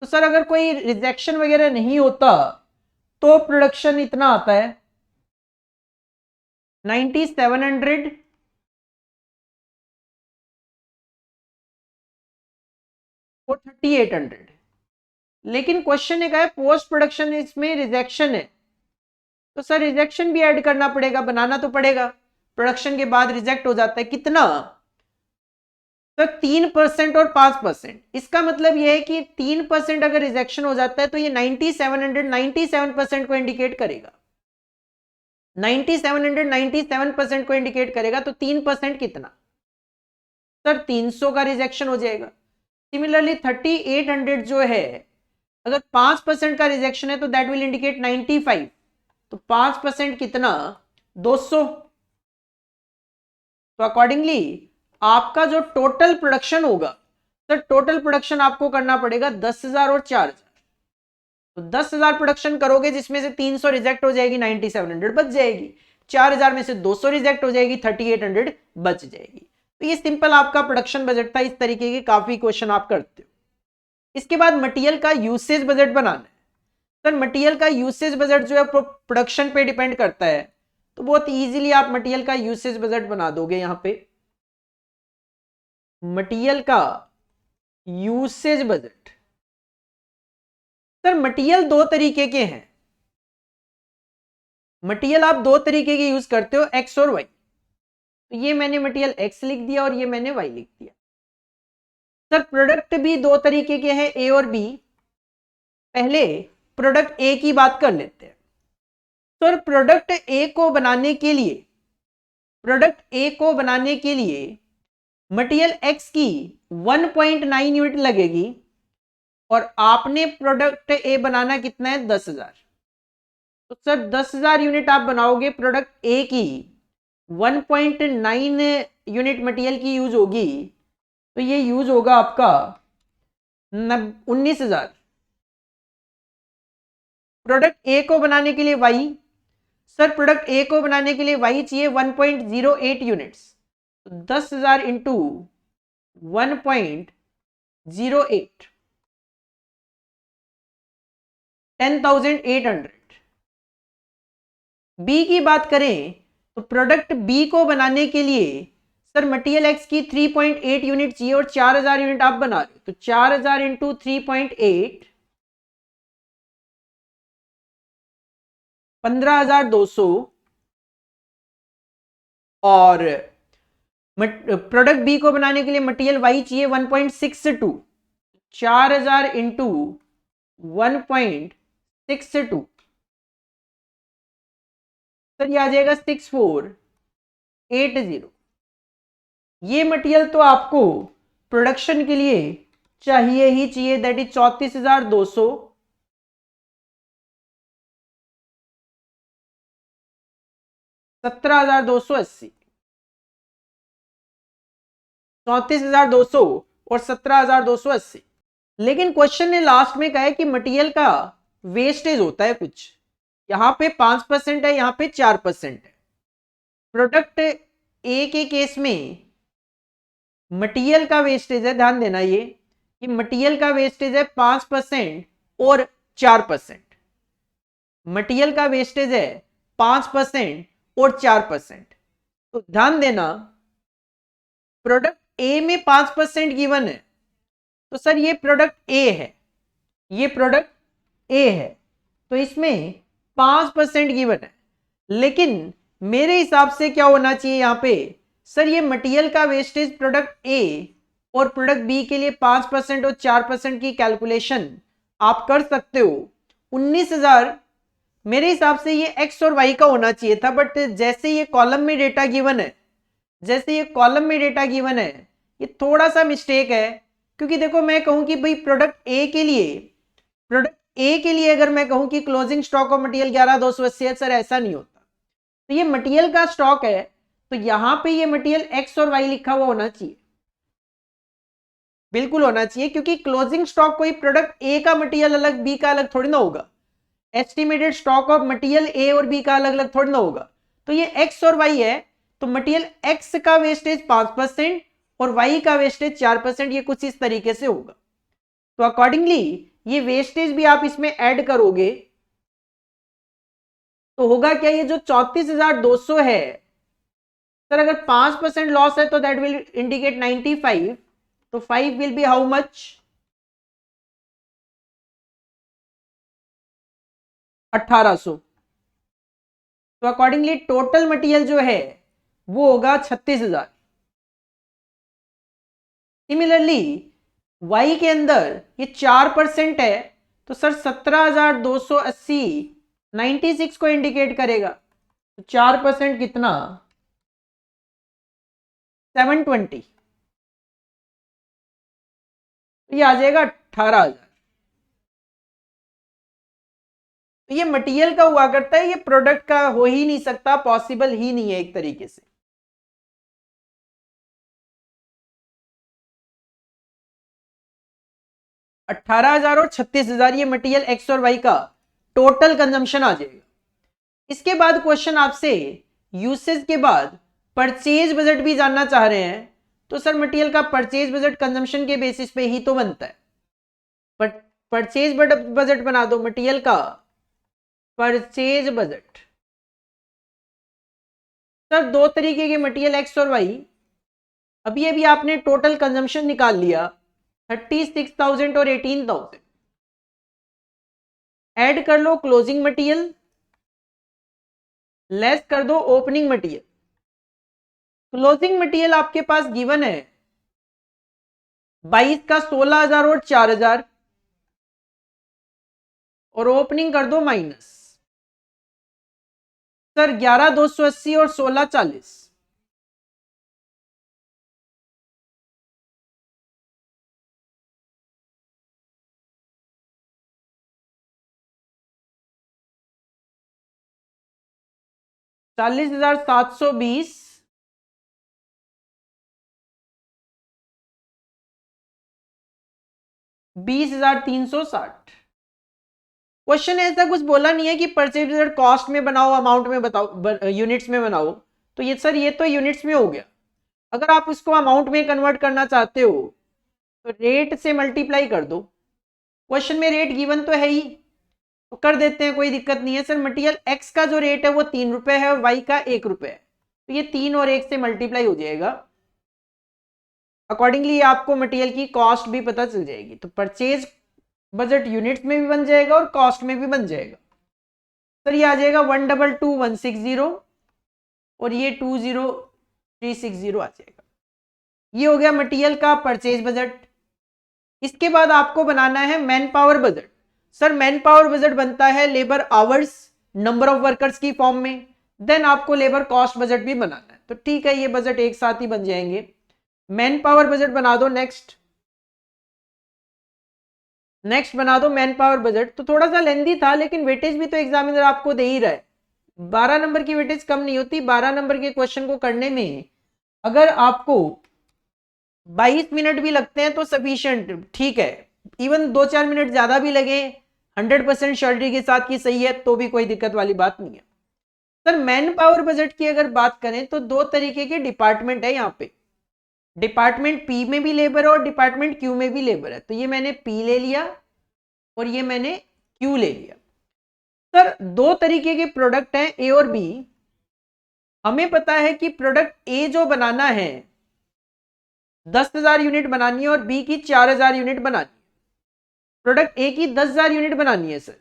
S1: तो सर अगर कोई रिजेक्शन वगैरह नहीं होता तो प्रोडक्शन इतना आता है 9700 और 3800। लेकिन क्वेश्चन एक है पोस्ट प्रोडक्शन इसमें रिजेक्शन है, तो सर रिजेक्शन भी ऐड करना पड़ेगा, बनाना तो पड़ेगा। प्रोडक्शन के बाद रिजेक्ट हो जाता है कितना सर 3% और 5%। इसका मतलब यह है कि 3% अगर रिजेक्शन हो जाता है तो ये 97% को इंडिकेट करेगा, 97% को इंडिकेट करेगा। तो 3% कितना सर 300 का रिजेक्शन हो जाएगा। सिमिलरली 3800 जो है अगर 5% का रिजेक्शन है तो दैट विल इंडिकेट 95, तो 5% कितना 200। तो अकॉर्डिंगली आपका जो टोटल प्रोडक्शन होगा सर, टोटल प्रोडक्शन आपको करना पड़ेगा 10,000 और 4,000। तो 10,000 प्रोडक्शन करोगे जिसमें से 300 रिजेक्ट हो जाएगी, 9700 बच जाएगी। 4,000 में से 200 रिजेक्ट हो जाएगी, 3800 बच जाएगी। तो ये सिंपल आपका प्रोडक्शन बजट था। इस तरीके के काफी क्वेश्चन आप करते हो। इसके बाद मटेरियल का यूसेज बजट बनाना है। सर मटेरियल का यूसेज बजट जो है प्रोडक्शन पे डिपेंड करता है, तो बहुत इजीली आप मटेरियल का यूसेज बजट बना दोगे। यहां पे मटेरियल का यूसेज बजट, सर मटेरियल दो तरीके के हैं। मटेरियल आप दो तरीके के यूज करते हो, एक्स और वाई। तो ये मैंने मटेरियल एक्स लिख दिया और ये मैंने वाई लिख दिया। सर प्रोडक्ट भी दो तरीके के हैं, ए और बी। पहले प्रोडक्ट ए की बात कर लेते हैं। सर प्रोडक्ट ए को बनाने के लिए मटेरियल एक्स की 1.9 यूनिट लगेगी और आपने प्रोडक्ट ए बनाना कितना है 10,000। तो सर 10,000 यूनिट आप बनाओगे, प्रोडक्ट ए की 1.9 यूनिट मटेरियल की यूज होगी, तो ये यूज होगा आपका 19,000। प्रोडक्ट ए को बनाने के लिए वाई, सर प्रोडक्ट ए को बनाने के लिए वाई चाहिए 1.08 यूनिट्स। 10,000 इंटू 1.08 10,800। बी की बात करें तो प्रोडक्ट बी को बनाने के लिए सर मटेरियल एक्स की 3.8 यूनिट चाहिए और 4,000 यूनिट आप बना रहे हो, तो 4,000 इंटू 3.8 15,200 और प्रोडक्ट बी को बनाने के लिए मटेरियल वाई चाहिए 1.62, 4,000 इंटू 1.62 सर ये आ जाएगा 6480। ये मटेरियल तो आपको प्रोडक्शन के लिए चाहिए ही चाहिए, दैट इज 34,200 17,280, 34,200 और 17,280। लेकिन क्वेश्चन ने लास्ट में कहा है कि मटेरियल का वेस्टेज होता है कुछ, यहां पे 5% है, यहां पे 4% है। प्रोडक्ट ए के केस में मटेरियल का वेस्टेज है, ध्यान देना ये कि मटेरियल का वेस्टेज है 5% और 4%। मटेरियल का वेस्टेज है 5% और 4%। तो ध्यान देना प्रोडक्ट ए में 5% गिवन है, तो सर ये प्रोडक्ट ए है, ये प्रोडक्ट ए है, तो इसमें 5% गिवन है। लेकिन मेरे हिसाब से क्या होना चाहिए यहां पे सर, ये मटेरियल का वेस्टेज प्रोडक्ट ए और प्रोडक्ट बी के लिए 5% और 4% की कैलकुलेशन आप कर सकते हो। 19,000 मेरे हिसाब से ये एक्स और वाई का होना चाहिए था, बट जैसे ये कॉलम में डेटा गिवन है, ये थोड़ा सा मिस्टेक है। क्योंकि देखो मैं कहूं कि भाई प्रोडक्ट ए के लिए अगर मैं कहूं कि क्लोजिंग स्टॉक ऑफ मटेरियल 11,280 है, सर ऐसा नहीं होता। तो ये मटेरियल का स्टॉक है, तो तो यहां पे ये मटेरियल एक्स और वाई लिखा हुआ होना चाहिए, बिल्कुल होना चाहिए, क्योंकि क्लोजिंग स्टॉक कोई प्रोडक्ट ए का मटेरियल अलग बी का अलग थोड़ी ना होगा। Estimated stock of material A और बी का अलग अलग थोड़ी ना होगा। तो ये एक्स और वाई है, तो मटेरियल एक्स का वेस्टेज 5% और वाई का वेस्टेज 4%, ये कुछ इस तरीके से होगा। तो अकॉर्डिंगली ये वेस्टेज भी आप इसमें ऐड करोगे तो होगा क्या, ये जो 34,200 है सर, अगर 5% लॉस है तो दैट विल इंडिकेट 95, तो 5 विल बी हाउ मच, 1800। तो अकॉर्डिंगली टोटल मटेरियल जो है वो होगा 36,000। सिमिलरली वाई के अंदर ये 4% है, तो सर 17,280 96 को इंडिकेट करेगा। तो 4% कितना, 720, तो ये आ जाएगा 18,000। तो ये मटेरियल का हुआ करता है, ये प्रोडक्ट का हो ही नहीं सकता, पॉसिबल ही नहीं है एक तरीके से। अट्ठारह हजार और 36,000 ये मटेरियल एक्स और वाई का टोटल कंजम्पशन आ जाएगा। इसके बाद क्वेश्चन आपसे यूसेज के बाद परचेज बजट भी जानना चाह रहे हैं, तो सर मटेरियल का परचेज बजट कंजम्पशन के बेसिस पे ही तो बनता है। बट परचेज बजट बना दो, मटेरियल का परचेज बजट। सर दो तरीके के मटेरियल एक्स और वाई, अभी अभी आपने टोटल कंजम्पशन निकाल लिया 36,000 और 18,000, ऐड कर लो क्लोजिंग मटेरियल, लेस कर दो ओपनिंग मटेरियल। क्लोजिंग मटेरियल आपके पास गिवन है 22 का 16,000 और 4,000, और ओपनिंग कर दो माइनस। सर 11,280 और 16,40, 40,720, 20,360। क्वेश्चन ऐसा कुछ बोला नहीं है कि परचेज बजट कॉस्ट में बनाओ, अमाउंट में बताओ, यूनिट्स में बनाओ। तो ये सर ये तो यूनिट्स में हो गया। अगर आप इसको अमाउंट में कन्वर्ट करना चाहते हो तो रेट से मल्टीप्लाई कर दो। क्वेश्चन में रेट गिवन तो है ही, तो कर देते हैं, कोई दिक्कत नहीं है। सर मटेरियल एक्स का जो रेट है वो 3 रुपए है और वाई का 1 रुपए है, तो ये 3 और 1 से मल्टीप्लाई हो जाएगा। अकॉर्डिंगली आपको मटेरियल की कॉस्ट भी पता चल जाएगी। तो परचेज बजट यूनिट्स में भी बन जाएगा और कॉस्ट में भी बन जाएगा। सर ये आ जाएगा 122,160 और ये 20,360 आ जाएगा। ये हो गया मटेरियल का परचेज बजट। इसके बाद आपको बनाना है man power budget. Sir man power budget बनता है labour hours, number of workers की फॉर्म में, देन आपको लेबर कॉस्ट बजट भी बनाना है। तो ठीक है, ये बजट एक साथ ही बन जाएंगे। मैन पावर बजट बना दो। नेक्स्ट बना दो मैन पावर बजट। तो थोड़ा सा लेंदी था, लेकिन वेटेज भी तो एग्जामिनर आपको दे ही रहा है। 12 नंबर की वेटेज कम नहीं होती। 12 नंबर के क्वेश्चन को करने में अगर आपको 22 मिनट भी लगते हैं तो सफिशिएंट, ठीक है। इवन 2-4 मिनट ज्यादा भी लगे, 100% श्योरिटी के साथ की सही है, तो भी कोई दिक्कत वाली बात नहीं है। सर मैन पावर बजट की अगर बात करें तो दो तरीके के डिपार्टमेंट है यहाँ पे। डिपार्टमेंट पी में भी लेबर है और डिपार्टमेंट क्यू में भी लेबर है। तो ये मैंने पी ले लिया और ये मैंने क्यू ले लिया। सर दो तरीके के प्रोडक्ट हैं ए और बी। हमें पता है कि प्रोडक्ट ए जो बनाना है 10,000 यूनिट बनानी है और बी की 4,000 यूनिट बनानी है। प्रोडक्ट ए की 10,000 यूनिट बनानी है सर,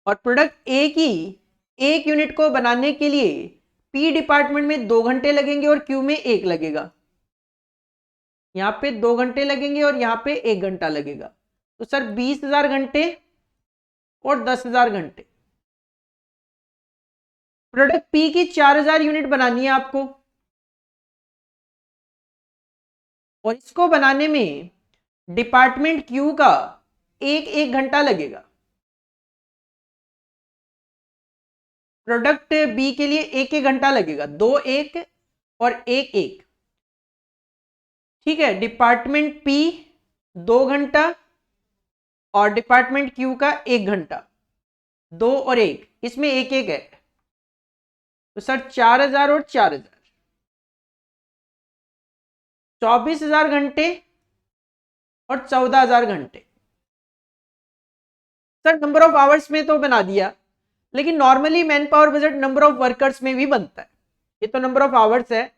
S1: और प्रोडक्ट ए की 1 यूनिट को बनाने के लिए पी डिपार्टमेंट में 2 घंटे लगेंगे और क्यू में 1 लगेगा। यहां पे 2 घंटे लगेंगे और यहां पे 1 घंटा लगेगा। तो सर 20,000 घंटे और 10,000 घंटे। प्रोडक्ट पी की 4,000 यूनिट बनानी है आपको, और इसको बनाने में डिपार्टमेंट क्यू का 1 घंटा लगेगा। प्रोडक्ट बी के लिए एक एक घंटा लगेगा, 2 1 और 1 1, ठीक है। डिपार्टमेंट पी 2 घंटा और डिपार्टमेंट क्यू का 1 घंटा, 2 और 1, इसमें एक एक है, तो सर 4000 और 4000, 24,000 घंटे और 14,000 घंटे। सर नंबर ऑफ आवर्स में तो बना दिया, लेकिन normally man power budget number of workers में भी बनता है। ये तो नंबर ऑफ आवर्स है,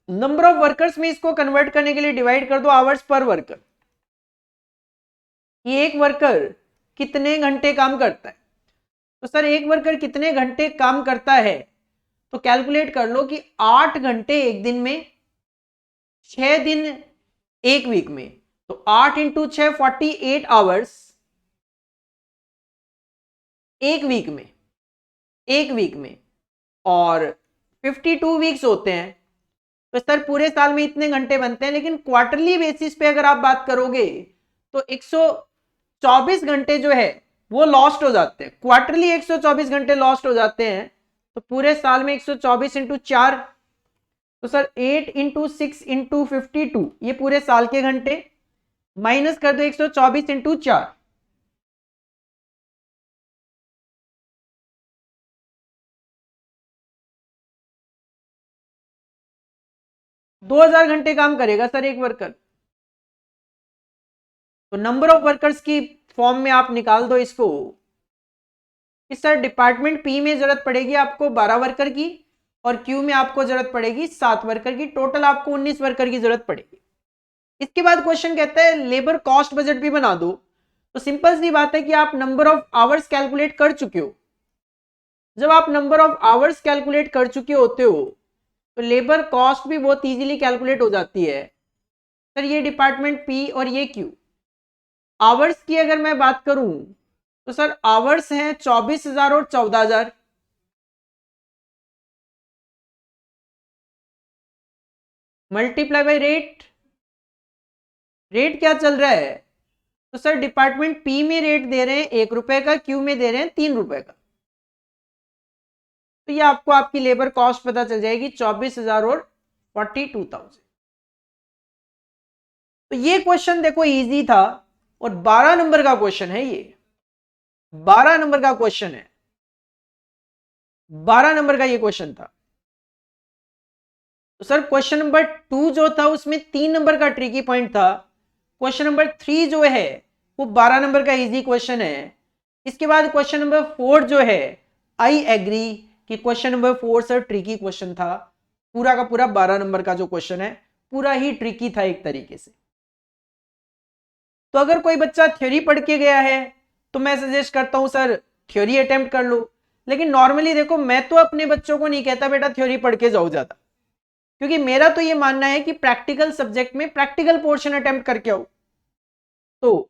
S1: नंबर ऑफ वर्कर्स में इसको कन्वर्ट करने के लिए डिवाइड कर दो आवर्स पर वर्कर। ये एक वर्कर कितने घंटे काम करता है, तो सर एक वर्कर कितने घंटे काम करता है, तो कैलकुलेट कर लो कि 8 घंटे एक दिन में, 6 दिन एक वीक में, तो 8 इंटू 6 48 आवर्स एक वीक में, एक वीक में, और 52 वीक्स होते हैं, तो सर पूरे साल में इतने घंटे बनते हैं। लेकिन क्वार्टरली बेसिस पे अगर आप बात करोगे तो 124 घंटे जो है वो लॉस्ट हो जाते हैं, क्वार्टरली 124 घंटे लॉस्ट हो जाते हैं। तो पूरे साल में 124 इंटू 4, तो सर 8 इंटू 6 इंटू 52, ये पूरे साल के घंटे, माइनस कर दो 124 इंटू 4, 2000 घंटे काम करेगा सर एक वर्कर। तो नंबर ऑफ वर्कर्स की फॉर्म में आप निकाल दो इसको कि सर डिपार्टमेंट पी में जरूरत पड़ेगी आपको 12 वर्कर की, और क्यू में आपको जरूरत पड़ेगी 7 वर्कर की, टोटल आपको 19 वर्कर की जरूरत पड़ेगी। इसके बाद क्वेश्चन कहता है लेबर कॉस्ट बजट भी बना दो। तो सिंपल सी बात है कि आप नंबर ऑफ आवर्स कैलकुलेट कर चुके हो। जब आप नंबर ऑफ आवर्स कैलकुलेट कर चुके होते हो तो लेबर कॉस्ट भी बहुत इजीली कैलकुलेट हो जाती है। सर ये डिपार्टमेंट पी और ये क्यू, आवर्स की अगर मैं बात करूं तो सर आवर्स हैं 24,000 और 14,000, मल्टीप्लाई बाई रेट। रेट क्या चल रहा है, तो सर डिपार्टमेंट पी में रेट दे रहे हैं 1 रुपए का, क्यू में दे रहे हैं 3 रुपए का। तो ये आपको आपकी लेबर कॉस्ट पता चल जाएगी 24,000 और 42,000। तो ये क्वेश्चन देखो इजी था, और 12 नंबर का क्वेश्चन है, ये 12 नंबर का क्वेश्चन है, 12 नंबर का ये क्वेश्चन था। तो सर क्वेश्चन नंबर 2 जो था उसमें 3 नंबर का ट्रिकी पॉइंट था, क्वेश्चन नंबर 3 जो है वो 12 नंबर का इजी क्वेश्चन है। इसके बाद क्वेश्चन नंबर 4 जो है, आई एग्री कि question number 4 sir tricky question था, पूरा का पूरा 12 नंबर का जो क्वेश्चन है पूरा ही ट्रिकी था एक तरीके से। तो अगर कोई बच्चा थ्योरी पढ़ के गया है तो मैं सजेस्ट करता हूं सर थ्योरी अटेम्प्ट कर लो, लेकिन नॉर्मली देखो मैं तो अपने बच्चों को नहीं कहता बेटा थ्योरी पढ़ के जाओ ज्यादा, क्योंकि मेरा तो ये मानना है कि प्रैक्टिकल सब्जेक्ट में प्रैक्टिकल पोर्शन अटेम्प्ट करके आओ। तो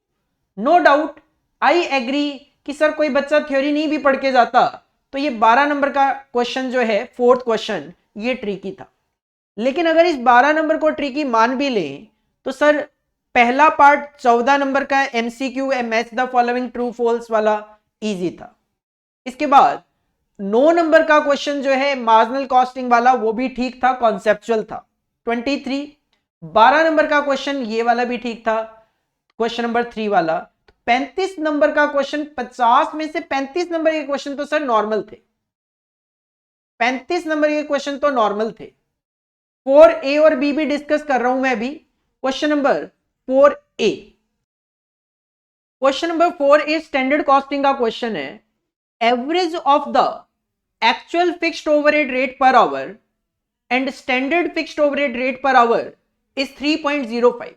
S1: नो डाउट आई एग्री कि सर कोई बच्चा थ्योरी नहीं भी पढ़ के जाता तो ये 12 नंबर का क्वेश्चन जो है, फोर्थ क्वेश्चन, ये ट्रिकी था। लेकिन अगर इस 12 नंबर को ट्रिकी मान भी लें तो सर पहला पार्ट 14 नंबर का MCQ match the following true false वाला इजी था। इसके बाद 9 नंबर का क्वेश्चन जो है मार्जिनल कॉस्टिंग वाला वो भी ठीक था, कॉन्सेप्चुअल था 23। 12 नंबर का क्वेश्चन ये वाला भी ठीक था, क्वेश्चन नंबर 3 वाला। 35 नंबर का क्वेश्चन, 50 में से 35 नंबर के क्वेश्चन तो सर नॉर्मल थे, 35 नंबर के क्वेश्चन तो नॉर्मल थे। 4A और B भी डिस्कस कर रहा हूं मैं अभी। Question number 4A, question number 4A standard costing का क्वेश्चन है, average of the actual fixed overhead rate per hour and standard fixed overhead rate per hour is 3.05।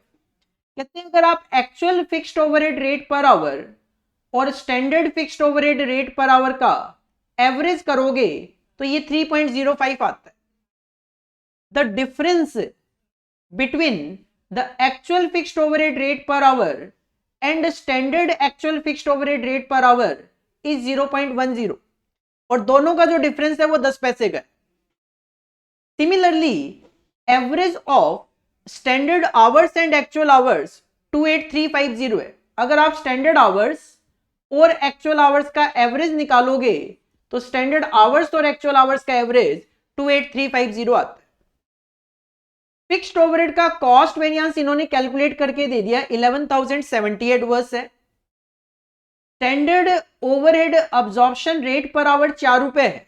S1: कहते हैं अगर आप actual fixed overhead rate per hour और standard fixed overhead rate per hour का average करोगे तो ये 3.05 आता है। The difference between the actual fixed overhead rate per hour and standard actual fixed overhead rate per hour is 0.10, और दोनों का जो डिफरेंस है वो 10 पैसे का है। Similarly average of standard hours and actual hours 28350 है। अगर आप स्टैंडर्ड आवर्स और एक्चुअल आवर्स का एवरेज निकालोगे तो स्टैंडर्ड आवर्स और एक्चुअल आवर्स का एवरेज 28350 आता है। फिक्स्ड ओवरहेड का कॉस्ट वेरिएंस इन्होंने कैलकुलेट करके दे दिया 11078 वर्स है। Standard overhead absorption rate per our 4 रुपए है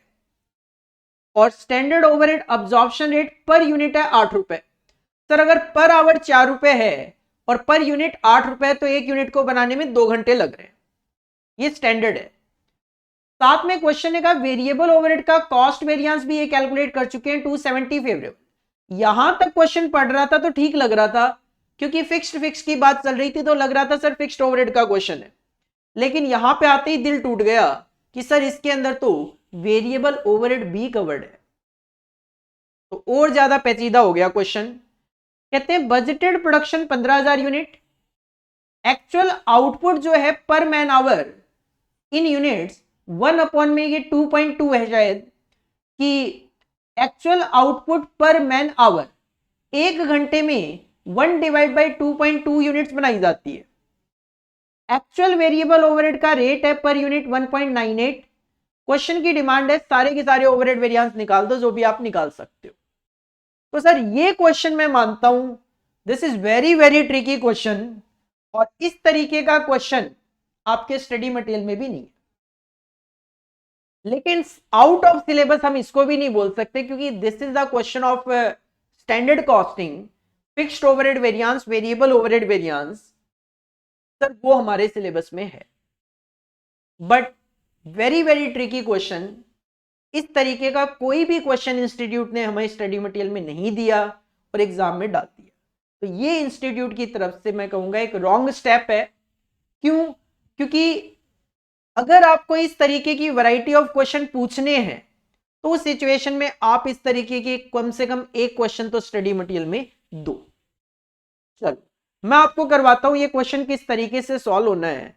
S1: और स्टैंडर्ड ओवरहेड अब्जॉर्प्शन रेट पर यूनिट है 8 रुपए। सर अगर पर आवर 4 रुपए है और पर यूनिट 8 रुपए तो एक यूनिट को बनाने में 2 घंटे लग रहे हैं, ये स्टैंडर्ड है। साथ में क्वेश्चन है का वेरिएबल ओवरहेड का कॉस्ट वेरिएंस भी ये कैलकुलेट कर चुके हैं 270 फेवरेबल। यहां तक क्वेश्चन पढ़ रहा था तो ठीक लग रहा था क्योंकि फिक्स की बात चल रही थी तो लग रहा था सर फिक्स्ड ओवरहेड का क्वेश्चन है, लेकिन यहां पे आते ही दिल टूट गया कि सर इसके अंदर तो वेरिएबल ओवरहेड भी कवर्ड है, तो और ज्यादा पेचीदा हो गया क्वेश्चन। कहते हैं budgeted production 15,000 unit, actual output जो है per man hour in units 1 upon में ये 2.2 है शायद, कि actual output per man hour एक घंटे में 1 डिवाइड बाई 2.2 यूनिट्स बनाई जाती है। एक्चुअल वेरिएबल ओवरहेड का रेट है पर यूनिट 1.98। क्वेश्चन की डिमांड है सारे के सारे ओवरहेड वेरिएंस निकाल दो, जो भी आप निकाल सकते हो। तो सर ये क्वेश्चन मैं मानता हूं this is very very tricky question, और इस तरीके का क्वेश्चन आपके स्टडी मटेरियल में भी नहीं है। लेकिन आउट ऑफ सिलेबस हम इसको भी नहीं बोल सकते क्योंकि this is the question of standard costing, fixed overhead variance, variable overhead variance, sir वो हमारे सिलेबस में है। But very very tricky question, इस तरीके का कोई भी क्वेश्चन इंस्टीट्यूट ने हमें स्टडी मटेरियल में नहीं दिया और एग्जाम में डाल दिया, तो ये इंस्टीट्यूट की तरफ से मैं कहूंगा एक रॉन्ग स्टेप है। क्यों? क्योंकि अगर आपको इस तरीके की वैरायटी ऑफ क्वेश्चन पूछने हैं तो उस सिचुएशन में आप इस तरीके के कम से कम एक क्वेश्चन तो स्टडी मटेरियल में दो। चलो मैं आपको करवाता हूं ये क्वेश्चन किस तरीके से सॉल्व होना है।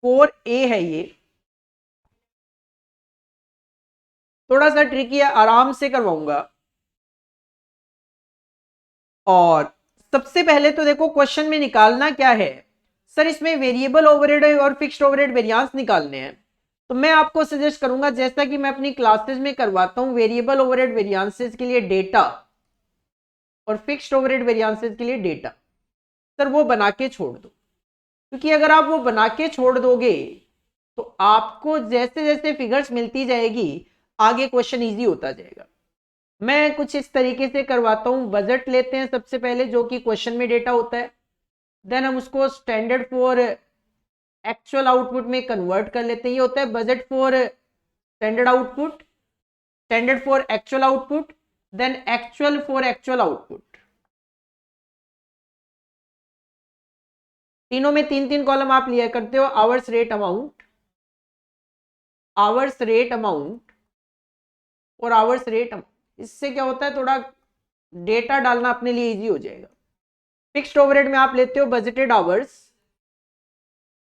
S1: 4A है, ये थोड़ा सा ट्रिकी है, आराम से करवाऊंगा। और सबसे पहले तो देखो क्वेश्चन में निकालना क्या है, सर इसमें वेरिएबल ओवरहेड और फिक्स्ड ओवरहेड वेरिएंस निकालने हैं। तो मैं आपको सजेस्ट करूंगा जैसा कि मैं अपनी क्लासेस में करवाता हूं, वेरिएबल ओवरहेड वेरिएंसेस के लिए डेटा और फिक्स्ड ओवरहेड वेरिएंसेस के लिए डेटा, सर वो बना के छोड़ दो, क्योंकि अगर आप वो बना के छोड़ दोगे तो आपको जैसे जैसे फिगर्स मिलती जाएगी आगे क्वेश्चन इजी होता जाएगा। मैं कुछ इस तरीके से करवाता हूं। बजट लेते हैं सबसे पहले जो कि क्वेश्चन में डेटा होता है, देन हम उसको स्टैंडर्ड फॉर एक्चुअल आउटपुट में कन्वर्ट कर लेते हैं। ये होता है budget for standard output, standard for actual output, then actual for actual output. तीनों में 3-3 कॉलम आप लिया करते हो, hours rate amount, hours rate amount और आवर्स रेट अमाउंट। इससे क्या होता है थोड़ा डेटा डालना अपने लिए इजी हो जाएगा। फिक्स्ड ओवरहेड में आप लेते हो budgeted hours,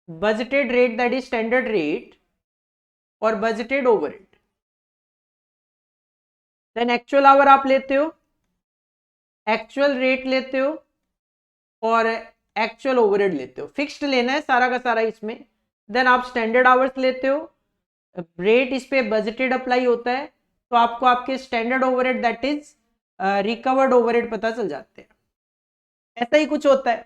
S1: budgeted rate that is standard rate और budgeted overhead. Then actual hour आप लेते हो, एक्चुअल रेट लेते हो और एक्चुअल ओवरहेड लेते हो। फिक्स्ड लेना है सारा का सारा इसमें। देन आप स्टैंडर्ड आवर्स लेते हो, रेट इस पे बजटेड अप्लाई होता है तो आपको आपके standard overhead that is recovered overhead पता चल जाते हैं। ऐसा ही कुछ होता है।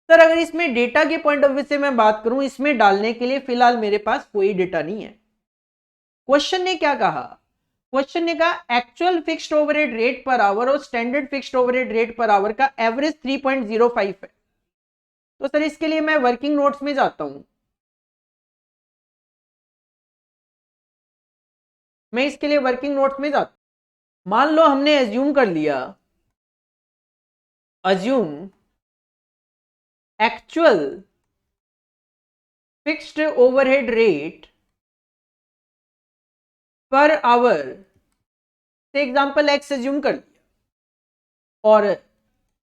S1: सर अगर इसमें डेटा के पॉइंट ऑफ व्यू से मैं बात करूं, इसमें डालने के लिए फिलहाल मेरे पास कोई डेटा नहीं है। क्वेश्चन ने क्या कहा, क्वेश्चन ने कहा actual fixed overhead rate per hour और standard fixed overhead rate per hour का एवरेज 3.05 है। तो सर इसके लिए मैं वर्किंग नोट्स में जाता हूं, मैं इसके लिए वर्किंग नोट्स में जाता हूं। मान लो हमने एज्यूम कर लिया, assume actual fixed overhead rate per hour से एग्जांपल एक्स एज्यूम कर लिया और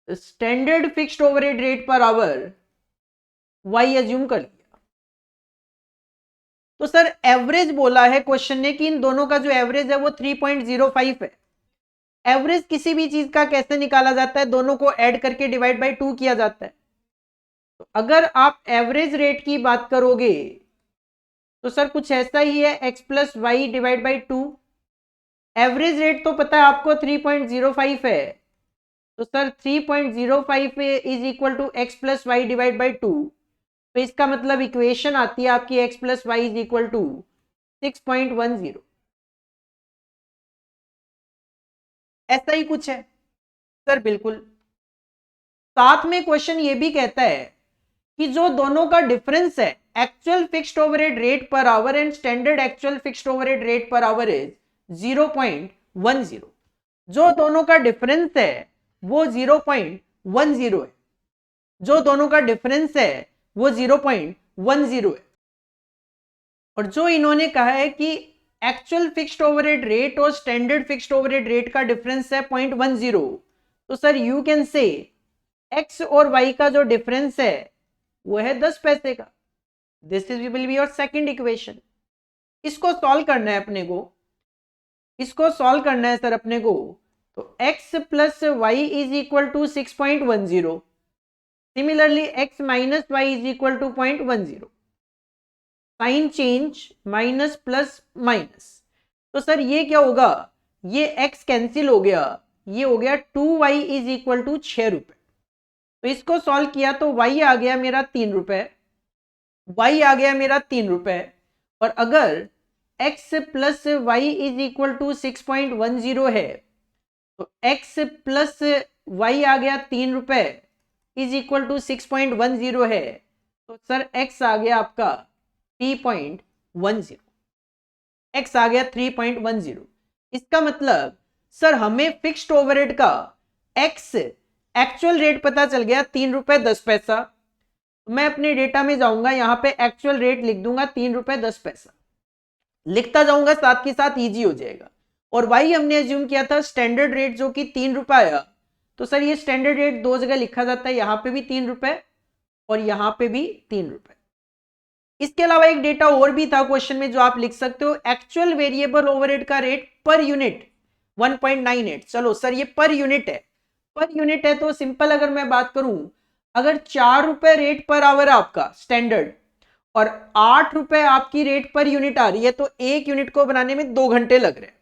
S1: standard fixed overhead rate per hour Y assume कर लिया। तो सर एवरेज बोला है क्वेश्चन ने कि इन दोनों का जो एवरेज है वो 3.05 है। एवरेज किसी भी चीज का कैसे निकाला जाता है, दोनों को ऐड करके डिवाइड बाय 2 किया जाता है। तो अगर आप एवरेज रेट की बात करोगे तो सर कुछ ऐसा ही है, x plus Y divide by 2। Average rate तो पता है आपको 3.05 है, तो sir 3.05 is equal to X plus Y divide by 2। तो इसका मतलब इक्वेशन आती है आपकी x plus Y is equal to 6.10। ऐसा ही कुछ है सर, बिल्कुल। साथ में क्वेश्चन ये भी कहता है कि जो दोनों का डिफरेंस है, actual fixed overhead rate per hour and standard actual fixed overhead rate per hour is 0.10। जो दोनों का डिफरेंस है वो 0.10 है, जो दोनों का डिफरेंस है वो 0.10 है। और जो इन्होंने कहा है कि एक्चुअल फिक्स्ड ओवरहेड रेट और स्टैंडर्ड फिक्स्ड ओवरहेड रेट का डिफरेंस है 0.10, तो sir you can say x और वाई का जो डिफरेंस है वो है 10 पैसे का। This is will be your second equation. इसको सॉल्व करना है अपने को, इसको सॉल्व करना है सर अपने को। तो x plus Y is equal to 6.10, similarly x minus Y is equal to 0.10। Sign change minus plus minus, तो सर ये क्या होगा, ये x कैंसिल हो गया, ये हो गया 2y इज इक्वल टू 6 रुपए। तो इसको सॉल्व किया तो y आ गया मेरा 3 रुपए, y आ गया मेरा 3 रुपए। और अगर x plus Y is equal to 6.10 है, तो x प्लस वाई आ गया 3 रुपए इज इक्वल टू 6.10 है, तो सर x आ गया आपका 3.10, x आ गया 3.10। इसका मतलब सर हमें फिक्स्ड ओवरहेड का x एक्चुअल रेट पता चल गया 3 रुपए 10 पैसा। मैं अपने डेटा में जाऊंगा, यहां पे एक्चुअल रेट लिख दूंगा 3 रुपए 10 पैसा, लिखता जाऊंगा, साथ के साथ इजी हो जाएगा। और वाई हमने एज्यूम किया था स्टैंडर्ड रेट जो कि 3 रुपए आया, तो सर ये स्टैंडर्ड रेट दो जगह लिखा जाता है, यहां पे भी 3 रुपए और यहां पे भी 3 रुपए। इसके अलावा एक डेटा और भी था क्वेश्चन में जो आप लिख सकते हो, एक्चुअल वेरिएबल ओवरहेड का रेट पर यूनिट 1.98। चलो सर ये पर यूनिट है, पर यूनिट है तो सिंपल अगर मैं बात करूं, अगर 4 रुपए रेट पर आवर आपका स्टैंडर्ड और 8 रुपए आपकी रेट पर यूनिट आ रही है, तो एक यूनिट को बनाने में 2 घंटे लग रहे हैं।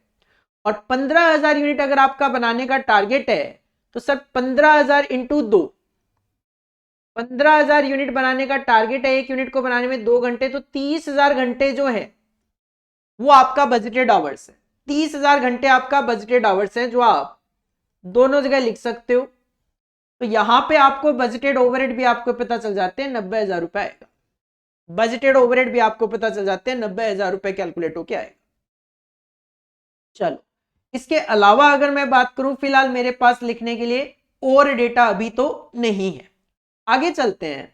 S1: और 15,000 यूनिट अगर आपका बनाने का टारगेट है, तो सर 15,000 इंटू 2, 15,000 यूनिट बनाने का टारगेट है, एक यूनिट को बनाने में 2 घंटे, तो 30,000 घंटे जो है वो आपका बजटेड आवर्स है। 30,000 घंटे आपका बजटेड आवर्स है, जो आप दोनों जगह लिख सकते हो। तो यहां पे आपको बजटेड ओवरहेड भी आपको पता चल जाते हैं 90,000 रुपए आएगा, बजटेड ओवरहेड भी आपको पता चल जाते हैं 90,000 रुपए कैलकुलेट होके आएगा। चलो इसके अलावा अगर मैं बात करूं, फिलहाल मेरे पास लिखने के लिए और डेटा अभी तो नहीं है, आगे चलते हैं।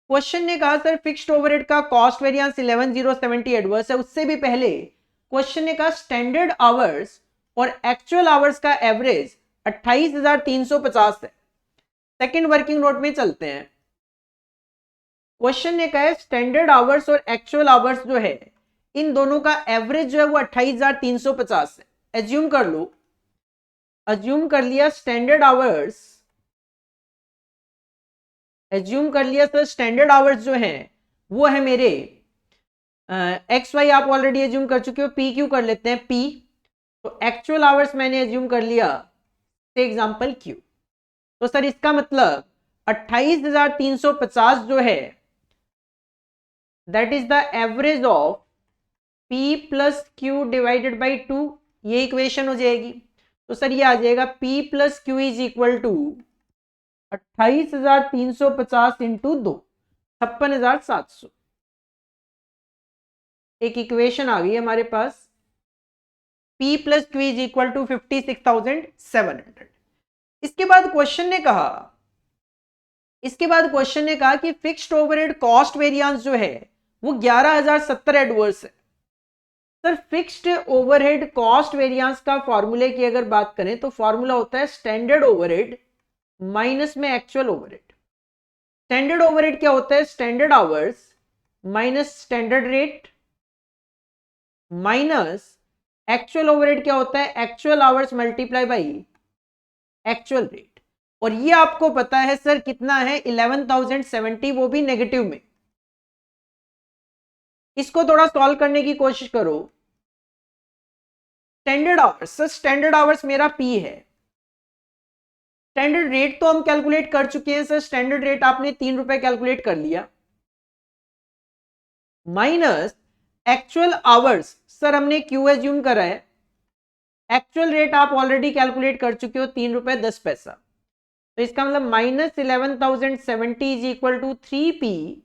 S1: क्वेश्चन ने कहा सर फिक्स्ड ओवरहेड का कॉस्ट वेरिएंस 11,070 एडवर्स है। उससे भी पहले क्वेश्चन ने कहा स्टैंडर्ड आवर्स और एक्चुअल आवर्स का एवरेज 28,350 है। सेकंड वर्किंग नोट में चलते हैं। क्वेश्चन ने कहा स्टैंडर्ड आवर्स और एक्चुअल आवर्स जो है, इन दोनों का एवरेज जो है वो 28,350 है। एज्यूम कर लो, एज्यूम कर लिया स्टैंडर्ड आवर्स, एज्यूम कर लिया सर स्टैंडर्ड आवर्स जो है वो है मेरे एक्स वाई आप ऑलरेडी एज्यूम कर चुके हो, पी क्यू कर लेते हैं पी। तो एक्चुअल आवर्स मैंने एज्यूम कर लिया एग्जांपल क्यू। तो सर इसका मतलब 28,350 जो है that is the average of P plus Q divided by 2, ये इक्वेशन हो जाएगी। तो सर ये आ जाएगा P plus Q is equal to 28,350 into 2, 56,700। एक इक्वेशन आ गई हमारे पास, P plus Q is equal to 56,700। इसके बाद क्वेश्चन ने कहा, इसके बाद क्वेश्चन ने कहा कि फिक्स्ड ओवरहेड कॉस्ट वेरिएंस जो है वो 11,070 एडवर्स है। Sir fixed overhead cost variance का फॉर्मूले की अगर बात करें तो फॉर्मूला होता है स्टैंडर्ड ओवरहेड माइनस में एक्चुअल ओवरहेड। स्टैंडर्ड ओवरहेड क्या होता है, standard hours minus standard rate minus actual overhead क्या होता है, actual hours multiply by actual rate. और ये आपको पता है सर कितना है 11,070, वो भी नेगेटिव में। इसको थोड़ा सॉल्व करने की कोशिश करो। Standard hours, sir standard hours मेरा पी है। स्टैंडर्ड रेट तो हम कैलकुलेट कर चुके हैं सर, स्टैंडर्ड रेट आपने 3 रुपए कैलकुलेट कर लिया, माइनस एक्चुअल आवर्स, सर हमने क्यू एज्यूम करा है, एक्चुअल रेट आप ऑलरेडी कैलकुलेट कर चुके हो 3 रुपए 10 पैसा, तो इसका मतलब minus 11,070 is equal to 3p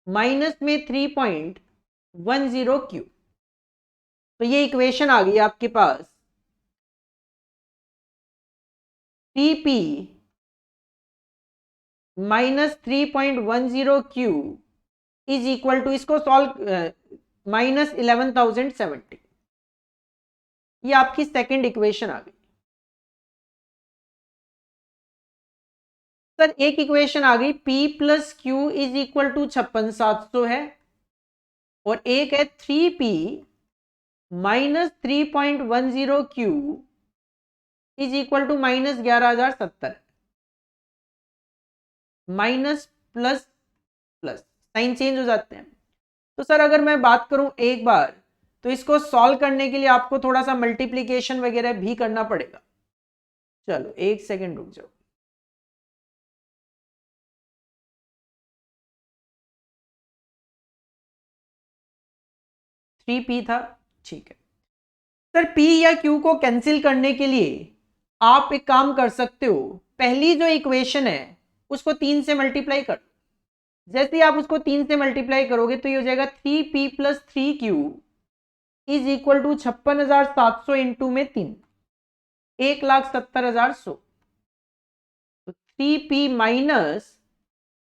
S1: minus में 3.10 क्यू। तो ये इक्वेशन आ गई आपके पास, 3p minus 3.10 Q is equal to, इसको सॉल्व, माइनस 11,070। ये आपकी सेकेंड इक्वेशन आ गई। सर एक इक्वेशन आ गई, P plus Q is equal to 56,700 है, और एक है 3p minus 3.10 Q is equal to minus 11,070। Minus plus plus sign change हो जाते हैं। तो सर अगर मैं बात करूं एक बार, तो इसको सॉल्व करने के लिए आपको थोड़ा सा मल्टीप्लीकेशन वगैरह भी करना पड़ेगा। चलो एक सेकेंड रुक जाओ। 3p था, ठीक है सर। p या q को कैंसिल करने के लिए आप एक काम कर सकते हो, पहली जो इक्वेशन है उसको 3 से मल्टीप्लाई कर, जैसे ही आप उसको 3 से मल्टीप्लाई करोगे तो ये हो जाएगा 3p plus 3q is equal to 56,700 into में 3, 1,70,100। तो 3p minus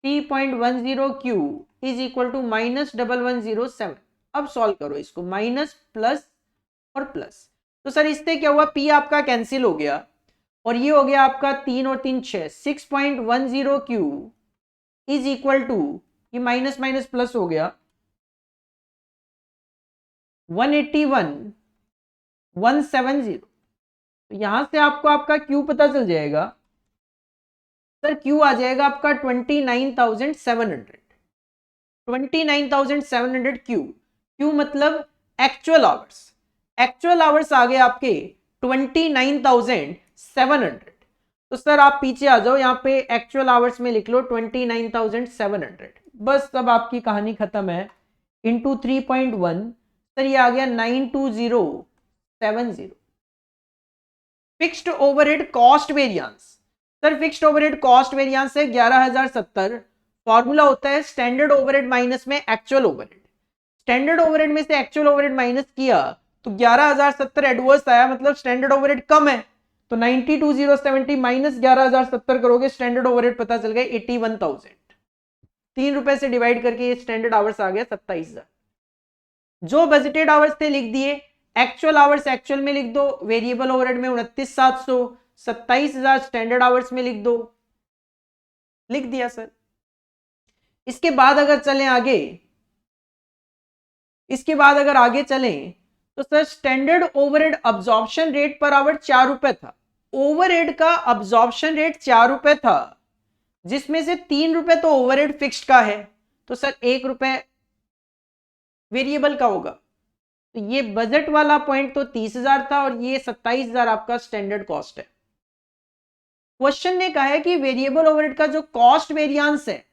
S1: 3.10 Q is equal to minus 1107। अब सॉल्व करो इसको, माइनस प्लस और प्लस, तो सर इससे क्या हुआ, p आपका कैंसिल हो गया, और ये हो गया आपका 3 और 3 6, 6.10 क्यू इज इक्वल टू, ये माइनस माइनस प्लस हो गया 181,170। तो यहां से आपको आपका क्यू पता चल जाएगा, सर क्यू आ जाएगा आपका 29,700। 29,700 क्यू, क्यू मतलब एक्चुअल आवर्स, एक्चुअल आवर्स आ गए आपके 29,700। तो सर आप पीछे आ जाओ, यहाँ पे एक्चुअल आवर्स में लिख लो 29,700, बस सब आपकी कहानी खत्म है। इंटू 3.1, सर ये आ गया 92070। Fixed overhead cost variance, sir fixed overhead cost variance है 11,070। फॉर्मूला होता है स्टैंडर्ड ओवरहेड माइनस में एक्चुअल ओवरहेड। स्टैंडर्ड ओवरहेड में से एक्चुअल ओवरहेड माइनस किया तो 11,070 एडवर्स आया, मतलब स्टैंडर्ड ओवरहेड कम है। तो 92,070 माइनस 11,070 करोगे, स्टैंडर्ड ओवरहेड पता चल गया 81,000। 3 रुपए से डिवाइड करके ये स्टैंडर्ड आवर्स आ गया 27,000। जो बजटेड आवर्स थे लिख दिए, एक्चुअल आवर्स एक्चुअल में लिख दो, वेरिएबल ओवरहेड में 29,700, 27,000 स्टैंडर्ड आवर्स में लिख दो, लिख दिया सर। इसके बाद अगर चलें आगे, इसके बाद अगर आगे चलें तो sir standard overhead absorption rate per our 4 रुपए था। ओवरहेड का अब्जॉर्प्शन रेट 4 रुपए था, जिसमें से 3 रुपए तो ओवरहेड फिक्स्ड का है, तो सर 1 रुपए वेरिएबल का होगा। तो ये बजट वाला पॉइंट तो 30,000 था, और ये 27,000 आपका स्टैंडर्ड कॉस्ट है। क्वेश्चन ने कहा है कि वेरिएबल ओवरहेड का जो कॉस्ट वेरिएंस है,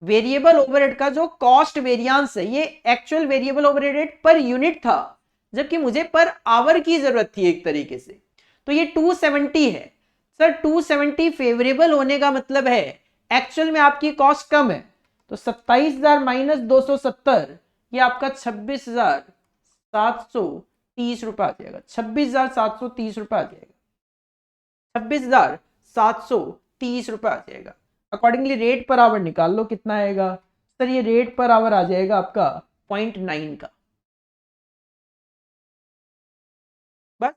S1: वेरिएबल ओवरहेड का जो कॉस्ट वेरिएंस है, ये actual variable overhead rate per unit था, जबकि मुझे पर आवर की जरूरत थी एक तरीके से। तो ये 270 है। सर 270 फेवरेबल होने का मतलब है एक्चुअल में आपकी कॉस्ट कम है, तो 27,000 माइनस 270, ये आपका 26,730 रुपए आ जाएगा। 26,730 रुपए आ जाएगा, 26,730 रुपए आ जाएगा। अकॉर्डिंगली रेट पर आवर निकाल लो कितना आएगा। सर ये रेट पर आवर आ जाएगा आपका 0.9 का। बस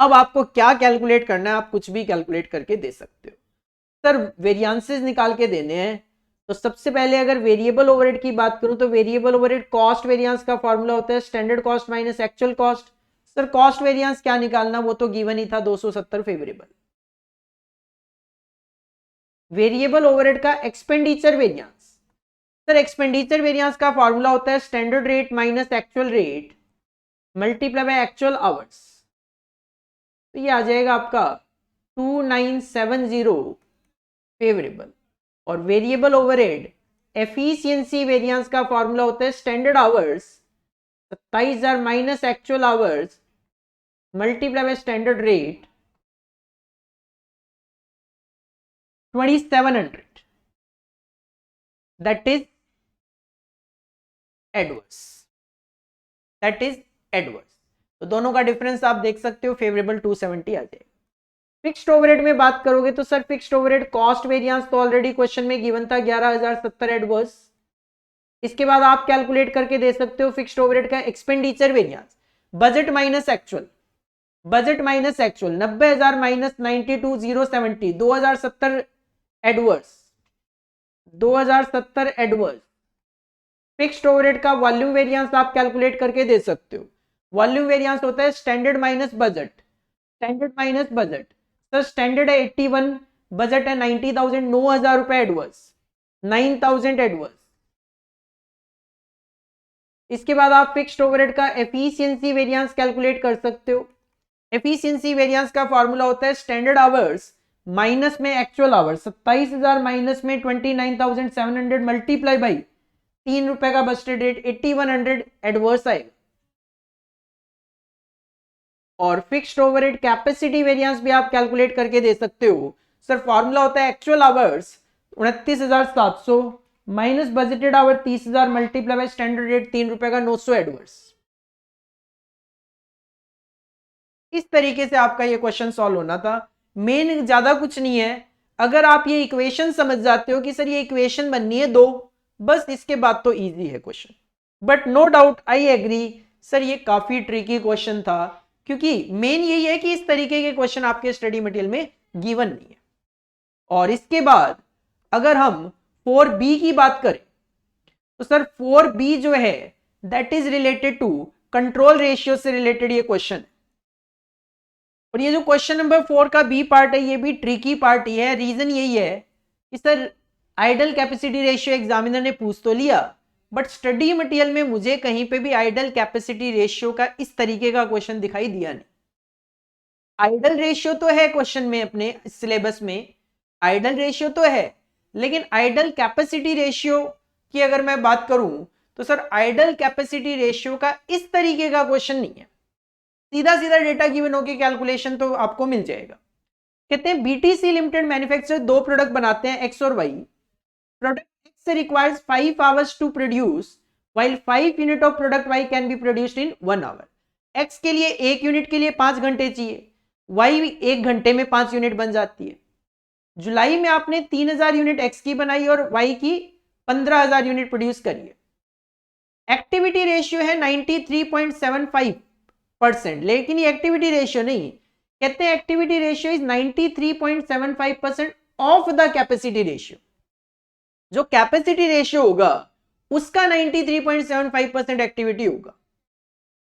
S1: अब आपको क्या कैलकुलेट करना है, आप कुछ भी कैलकुलेट करके दे सकते हो। सर वेरिएंसेस निकाल के देने हैं, तो सबसे पहले अगर वेरिएबल ओवरहेड की बात करूं तो वेरिएबल ओवरहेड कॉस्ट वेरिएंस का फॉर्मूला होता है standard cost minus actual cost. Sir cost variance क्या निकालना, वो तो गिवन ही था 270 फेवरेबल। वेरिएबल ओवरहेड का expenditure variance, sir expenditure variance का फॉर्मूला होता है standard rate minus actual rate multiply by actual hours. तो ये आ जाएगा आपका 2970 फेवरेबल। और वेरिएबल ओवरहेड एफिशिएंसी वेरिएंस का फॉर्मूला होता है standard hours 27,000 minus actual hours multiply by standard rate 2700, that is adverse, that is adverse. तो दोनों का डिफरेंस आप देख सकते हो, फेवरेबल 270 आ जाएगा। फिक्स्ड ओवरहेड में बात करोगे तो sir fixed overhead cost variance तो ऑलरेडी क्वेश्चन में गिवन था 11,070 एडवर्स। इसके बाद आप कैलकुलेट करके दे सकते हो फिक्स्ड ओवरहेड का expenditure variance budget minus actual, budget minus actual 90,000 minus 92,070 2070 adverse, 2070 adverse. Fixed overhead का वॉल्यूम वेरिएंस आप कैलकुलेट करके दे सकते हो। वॉल्यूम वेरिएंस होता है standard minus budget, standard minus budget. Sir standard है 81, बजट है 90,000, 9,000 रुपए एडवर्स, 9,000 एडवर्स। इसके बाद आप फिक्स्ड ओवरहेड का एफिशिएंसी वेरिएंस कैलकुलेट कर सकते हो। एफिशिएंसी वेरिएंस का फॉर्मूला होता है स्टैंडर्ड आवर्स माइनस में एक्चुअल आवर्स, 27,000 माइनस में 29,700 मल्टीप्लाई बाई 3 रुपए का बजटेड रेट 8100 एडवर्स आएगा। और फिक्स्ड ओवरहेड कैपेसिटी वेरिएंस भी आप कैलकुलेट करके दे सकते हो। सर फॉर्मूला होता है actual hours 29,700 minus budgeted hour 30,000 multiply by standard rate 3 रुपए का 900 एडवर्स। इस तरीके से आपका ये क्वेश्चन सॉल्व होना था। मेन ज्यादा कुछ नहीं है, अगर आप ये इक्वेशन समझ जाते हो कि सर ये इक्वेशन बननी है दो, बस इसके बाद तो इजी है question. But no doubt I agree sir ये काफी ट्रिकी क्वेश्चन था, क्योंकि मेन यही है कि इस तरीके के क्वेश्चन आपके स्टडी मटेरियल में गिवन नहीं है। और इसके बाद अगर हम 4B की बात करें तो सर 4B जो है that is related to control ratio से रिलेटेड ये क्वेश्चन है। और ये जो क्वेश्चन नंबर 4 का बी पार्ट है ये भी ट्रिकी पार्ट ही है। रीजन यही है कि sir idle capacity ratio examiner ने पूछ तो लिया, बट स्टडी मटेरियल में मुझे कहीं पे भी आइडल कैपेसिटी रेशियो का इस तरीके का क्वेश्चन दिखाई दिया नहीं। आइडल रेशियो तो है क्वेश्चन में, अपने सिलेबस में आइडल रेशियो तो है, लेकिन आइडल कैपेसिटी रेशियो की अगर मैं बात करूं तो सर आइडल कैपेसिटी रेशियो का इस तरीके का क्वेश्चन नहीं है। सीधा सीधा डेटा गिवन होके कैलकुलेशन तो आपको मिल जाएगा। कहते हैं बीटीसी लिमिटेड मैन्युफैक्चरर दो प्रोडक्ट बनाते हैं एक्स और Y. Product X requires 5 hours to produce while 5 unit of product Y can be produced in 1 hour. X के लिए एक यूनिट के लिए 5 घंटे चाहिए, वाई 1 घंटे में 5 यूनिट बन जाती है। जुलाई में आपने 3,000 यूनिट एक्स की बनाई और वाई की 15,000 यूनिट प्रोड्यूस करी है। एक्टिविटी रेशियो है 93.75%, लेकिन ये एक्टिविटी रेशियो नहीं, कहते हैं activity ratio is 93.75% of the capacity ratio. जो कैपेसिटी रेशियो होगा उसका 93.75% एक्टिविटी होगा।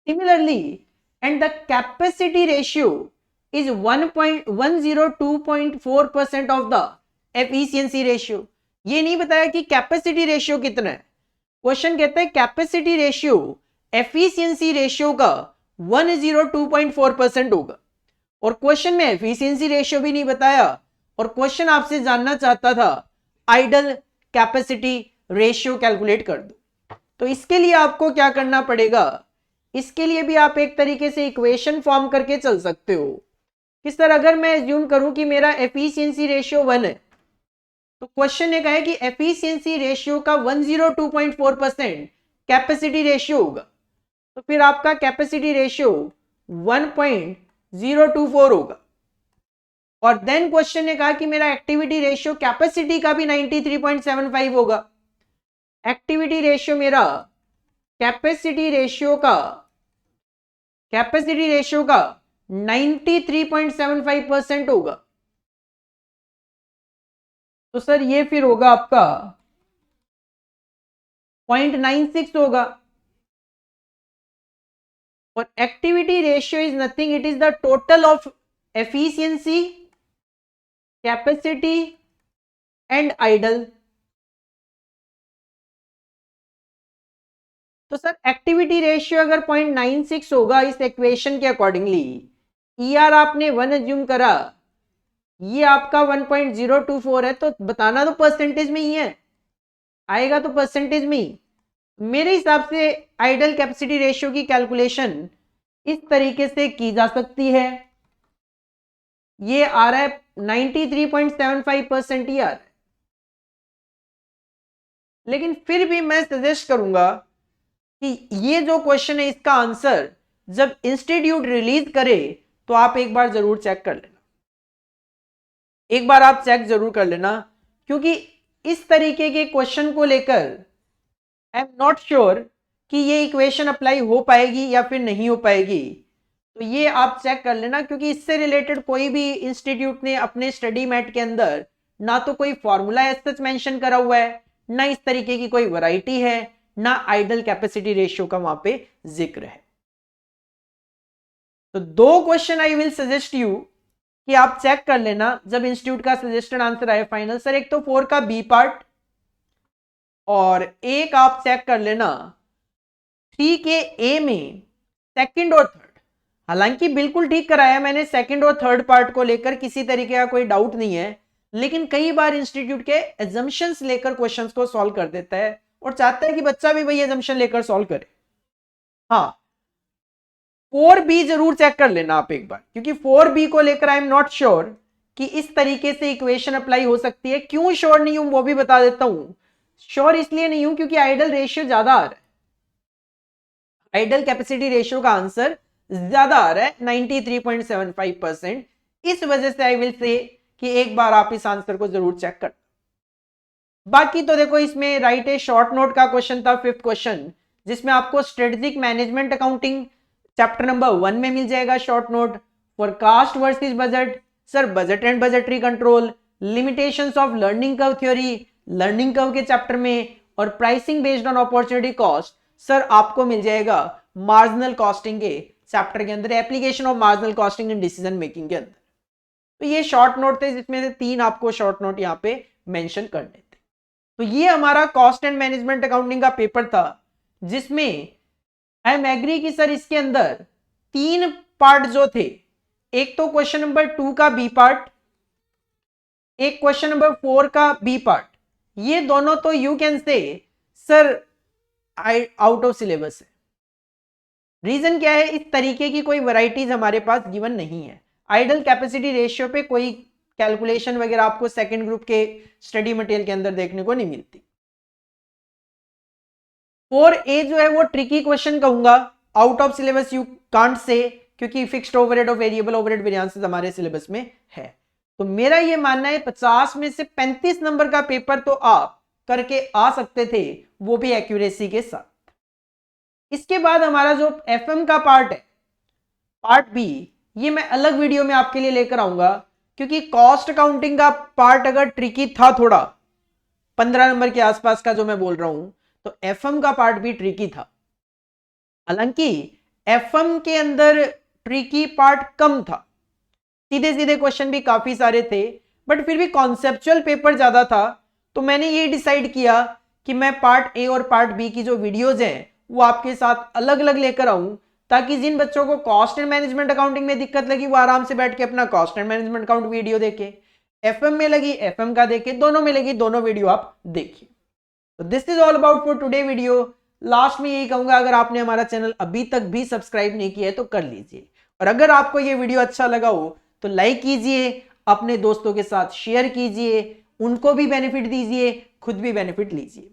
S1: Similarly and the capacity ratio is 102.4% of the efficiency ratio. ये नहीं बताया कि कैपेसिटी रेशियो कितना है। क्वेश्चन कहता है कैपेसिटी रेशियो एफिशिएंसी रेशियो का 102.4% होगा, और क्वेश्चन में एफिशिएंसी रेशियो भी नहीं बताया, और क्वेश्चन आपसे जानना चाहता था आइडल कैपेसिटी रेशियो कैलकुलेट कर दो। तो इसके लिए आपको क्या करना पड़ेगा, इसके लिए भी आप एक तरीके से इक्वेशन फॉर्म करके चल सकते हो कि सर अगर मैं एज्यूम करूं कि मेरा एफिशिएंसी रेशियो 1 है, तो क्वेश्चन ने कहा है कि एफिशिएंसी रेशियो का 102.4% कैपेसिटी रेशियो होगा, तो फिर आपका कैपेसिटी रेशियो 1.024 होगा। और देन क्वेश्चन ने कहा कि मेरा एक्टिविटी रेशियो कैपेसिटी का भी 93.75 होगा। एक्टिविटी रेशियो मेरा कैपेसिटी रेशियो का 93.75% होगा। तो सर ये फिर होगा आपका 0.96 होगा। और activity ratio is nothing, it is the total of efficiency, capacity and idol. तो सर एक्टिविटी रेशियो अगर 0.96 होगा इस इक्वेशन के अकॉर्डिंगली, ईआर आपने 1 अज्यूम करा, ये आपका 1.024 है, तो बताना तो परसेंटेज में ही है, आएगा तो परसेंटेज में ही। मेरे हिसाब से आइडल कैपेसिटी रेशियो की कैलकुलेशन इस तरीके से की जा सकती है। ये आ रहा है 93.75% ही आ रहा है, लेकिन फिर भी मैं सजेस्ट करूंगा कि ये जो क्वेश्चन है इसका आंसर जब इंस्टीट्यूट रिलीज करे तो आप एक बार जरूर चेक कर लेना, एक बार आप चेक जरूर कर लेना, क्योंकि इस तरीके के क्वेश्चन को लेकर आई एम नॉट श्योर कि ये इक्वेशन अप्लाई हो पाएगी या फिर नहीं हो पाएगी। तो ये आप चेक कर लेना, क्योंकि इससे रिलेटेड कोई भी इंस्टीट्यूट ने अपने स्टडी मैट के अंदर ना तो कोई फॉर्मूला एज सच मेंशन करा हुआ है, ना इस तरीके की कोई वैरायटी है, ना आइडल कैपेसिटी रेशियो का वहां पे जिक्र है। तो दो question I will suggest you कि आप चेक कर लेना जब इंस्टीट्यूट का सजेस्टेड आंसर आए फाइनल। सर एक तो 4 का बी पार्ट, और एक आप चेक कर लेना 3 के ए में सेकंड और थर्ड। हालांकि बिल्कुल ठीक कराया मैंने, सेकंड और थर्ड पार्ट को लेकर किसी तरीके का कोई डाउट नहीं है, लेकिन कई बार इंस्टीट्यूट के एजम्पशंस लेकर क्वेश्चंस को सॉल्व कर देता है और चाहता है कि बच्चा भी वही एजम्पशन लेकर सॉल्व करे। हाँ, 4B जरूर चेक कर लेना आप एक बार, क्योंकि 4B को लेकर आई एम नॉट श्योर कि इस तरीके से इक्वेशन अप्लाई हो सकती है। क्यों श्योर नहीं हूं वो भी बता देता हूं। श्योर इसलिए नहीं हूं क्योंकि आइडल रेशियो ज्यादा आ रहा है, आइडल कैपेसिटी रेशियो का आंसर ज्यादा आ रहा है 93.75%। इस वजह से आई विल से कि एक बार आप इस आंसर को जरूर चेक कर। बाकी तो देखो इसमें राइट ए शॉर्ट नोट का क्वेश्चन था, 5th क्वेश्चन, जिसमें आपको strategic management accounting chapter number 1 में मिल जाएगा short note. Forecast versus budget, sir budget and budgetary control, limitations of learning curve theory, learning curve के चैप्टर में, और pricing based on opportunity cost sir आपको मिल जाएगा marginal costing के chapter के अंदर, application of marginal costing in decision making के अंदर। तो ये शॉर्ट नोट थे, जिसमें से 3 आपको शॉर्ट नोट यहाँ पे मेंशन करने थे। तो ये हमारा कॉस्ट एंड मैनेजमेंट अकाउंटिंग का पेपर था, जिसमें आई एम एग्री कि सर इसके अंदर 3 पार्ट जो थे, एक तो क्वेश्चन नंबर 2 का बी पार्ट, एक क्वेश्चन नंबर 4 का बी पार्ट, ये दोनों तो you can say sir out of syllabus है। रीजन क्या है, इस तरीके की कोई वैरायटीज हमारे पास गिवन नहीं है। आइडल कैपेसिटी रेशियो पे कोई कैलकुलेशन वगैरह आपको सेकंड ग्रुप के स्टडी मटेरियल के अंदर देखने को नहीं मिलती। 4A जो है वो ट्रिकी क्वेश्चन कहूंगा, out of syllabus you can't say, क्योंकि फिक्स्ड ओवरहेड और वेरिएबल ओवरहेड वेरिएंसेस हमारे सिलेबस में है। तो मेरा ये मानना है 50 में से 35 नंबर का पेपर तो आप करके आ सकते थे, वो भी एक्यूरेसी के साथ। इसके बाद हमारा जो FM का पार्ट है, पार्ट बी, ये मैं अलग वीडियो में आपके लिए लेकर आऊंगा, क्योंकि कॉस्ट अकाउंटिंग का पार्ट अगर ट्रिकी था थोड़ा, 15 नंबर के आसपास का जो मैं बोल रहा हूं, तो FM का पार्ट भी ट्रिकी था। हालांकि FM के अंदर ट्रिकी पार्ट कम था, सीधे सीधे क्वेश्चन भी काफी सारे थे, बट फिर भी कॉन्सेप्चुअल पेपर ज्यादा था। तो मैंने ये डिसाइड किया कि मैं पार्ट ए और पार्ट बी की जो वीडियोज हैं वो आपके साथ अलग अलग लेकर आऊं, ताकि जिन बच्चों को कॉस्ट एंड मैनेजमेंट अकाउंटिंग में दिक्कत लगी वो आराम से बैठ के अपना cost and management account video देखे, FM में लगी FM का देखे, दोनों में लगी दोनों वीडियो आप देखिए। तो this is all about for today video. Last में यही कहूंगा, अगर आपने हमारा चैनल अभी तक भी सब्सक्राइब नहीं किया है तो कर लीजिए, और अगर आपको ये वीडियो अच्छा लगा हो तो लाइक कीजिए, अपने दोस्तों के साथ शेयर कीजिए, उनको भी बेनिफिट दीजिए, खुद भी बेनिफिट लीजिए।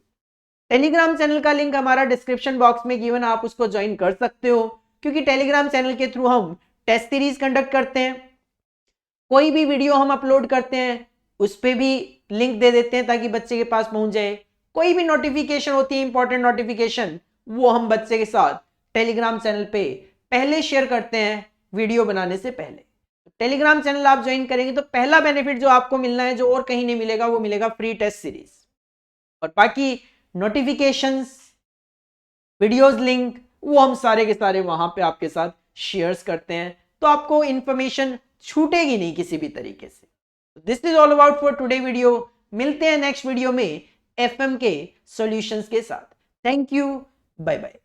S1: टेलीग्राम चैनल का लिंक हमारा डिस्क्रिप्शन बॉक्स में गिवन, आप उसको ज्वाइन कर सकते हो, क्योंकि टेलीग्राम चैनल के थ्रू हम टेस्ट सीरीज कंडक्ट करते हैं। कोई भी वीडियो हम अपलोड करते हैं उस पर भी लिंक दे देते हैं ताकि बच्चे के पास पहुंच जाए। कोई भी नोटिफिकेशन होती है, इंपॉर्टेंट नोटिफिकेशन, वो हम बच्चे के साथ टेलीग्राम चैनल पे पहले शेयर करते हैं वीडियो बनाने से पहले। टेलीग्राम चैनल आप ज्वाइन करेंगे तो पहला बेनिफिट जो आपको मिलना है, जो और कहीं नहीं मिलेगा, वो मिलेगा फ्री टेस्ट सीरीज, और बाकी नोटिफिकेशंस, वीडियोस, लिंक, वो हम सारे के सारे वहां पे आपके साथ शेयर्स करते हैं, तो आपको इंफॉर्मेशन छूटेगी नहीं किसी भी तरीके से। This is all about for today video. मिलते हैं नेक्स्ट वीडियो में FM के सॉल्यूशंस के साथ। Thank you, bye bye.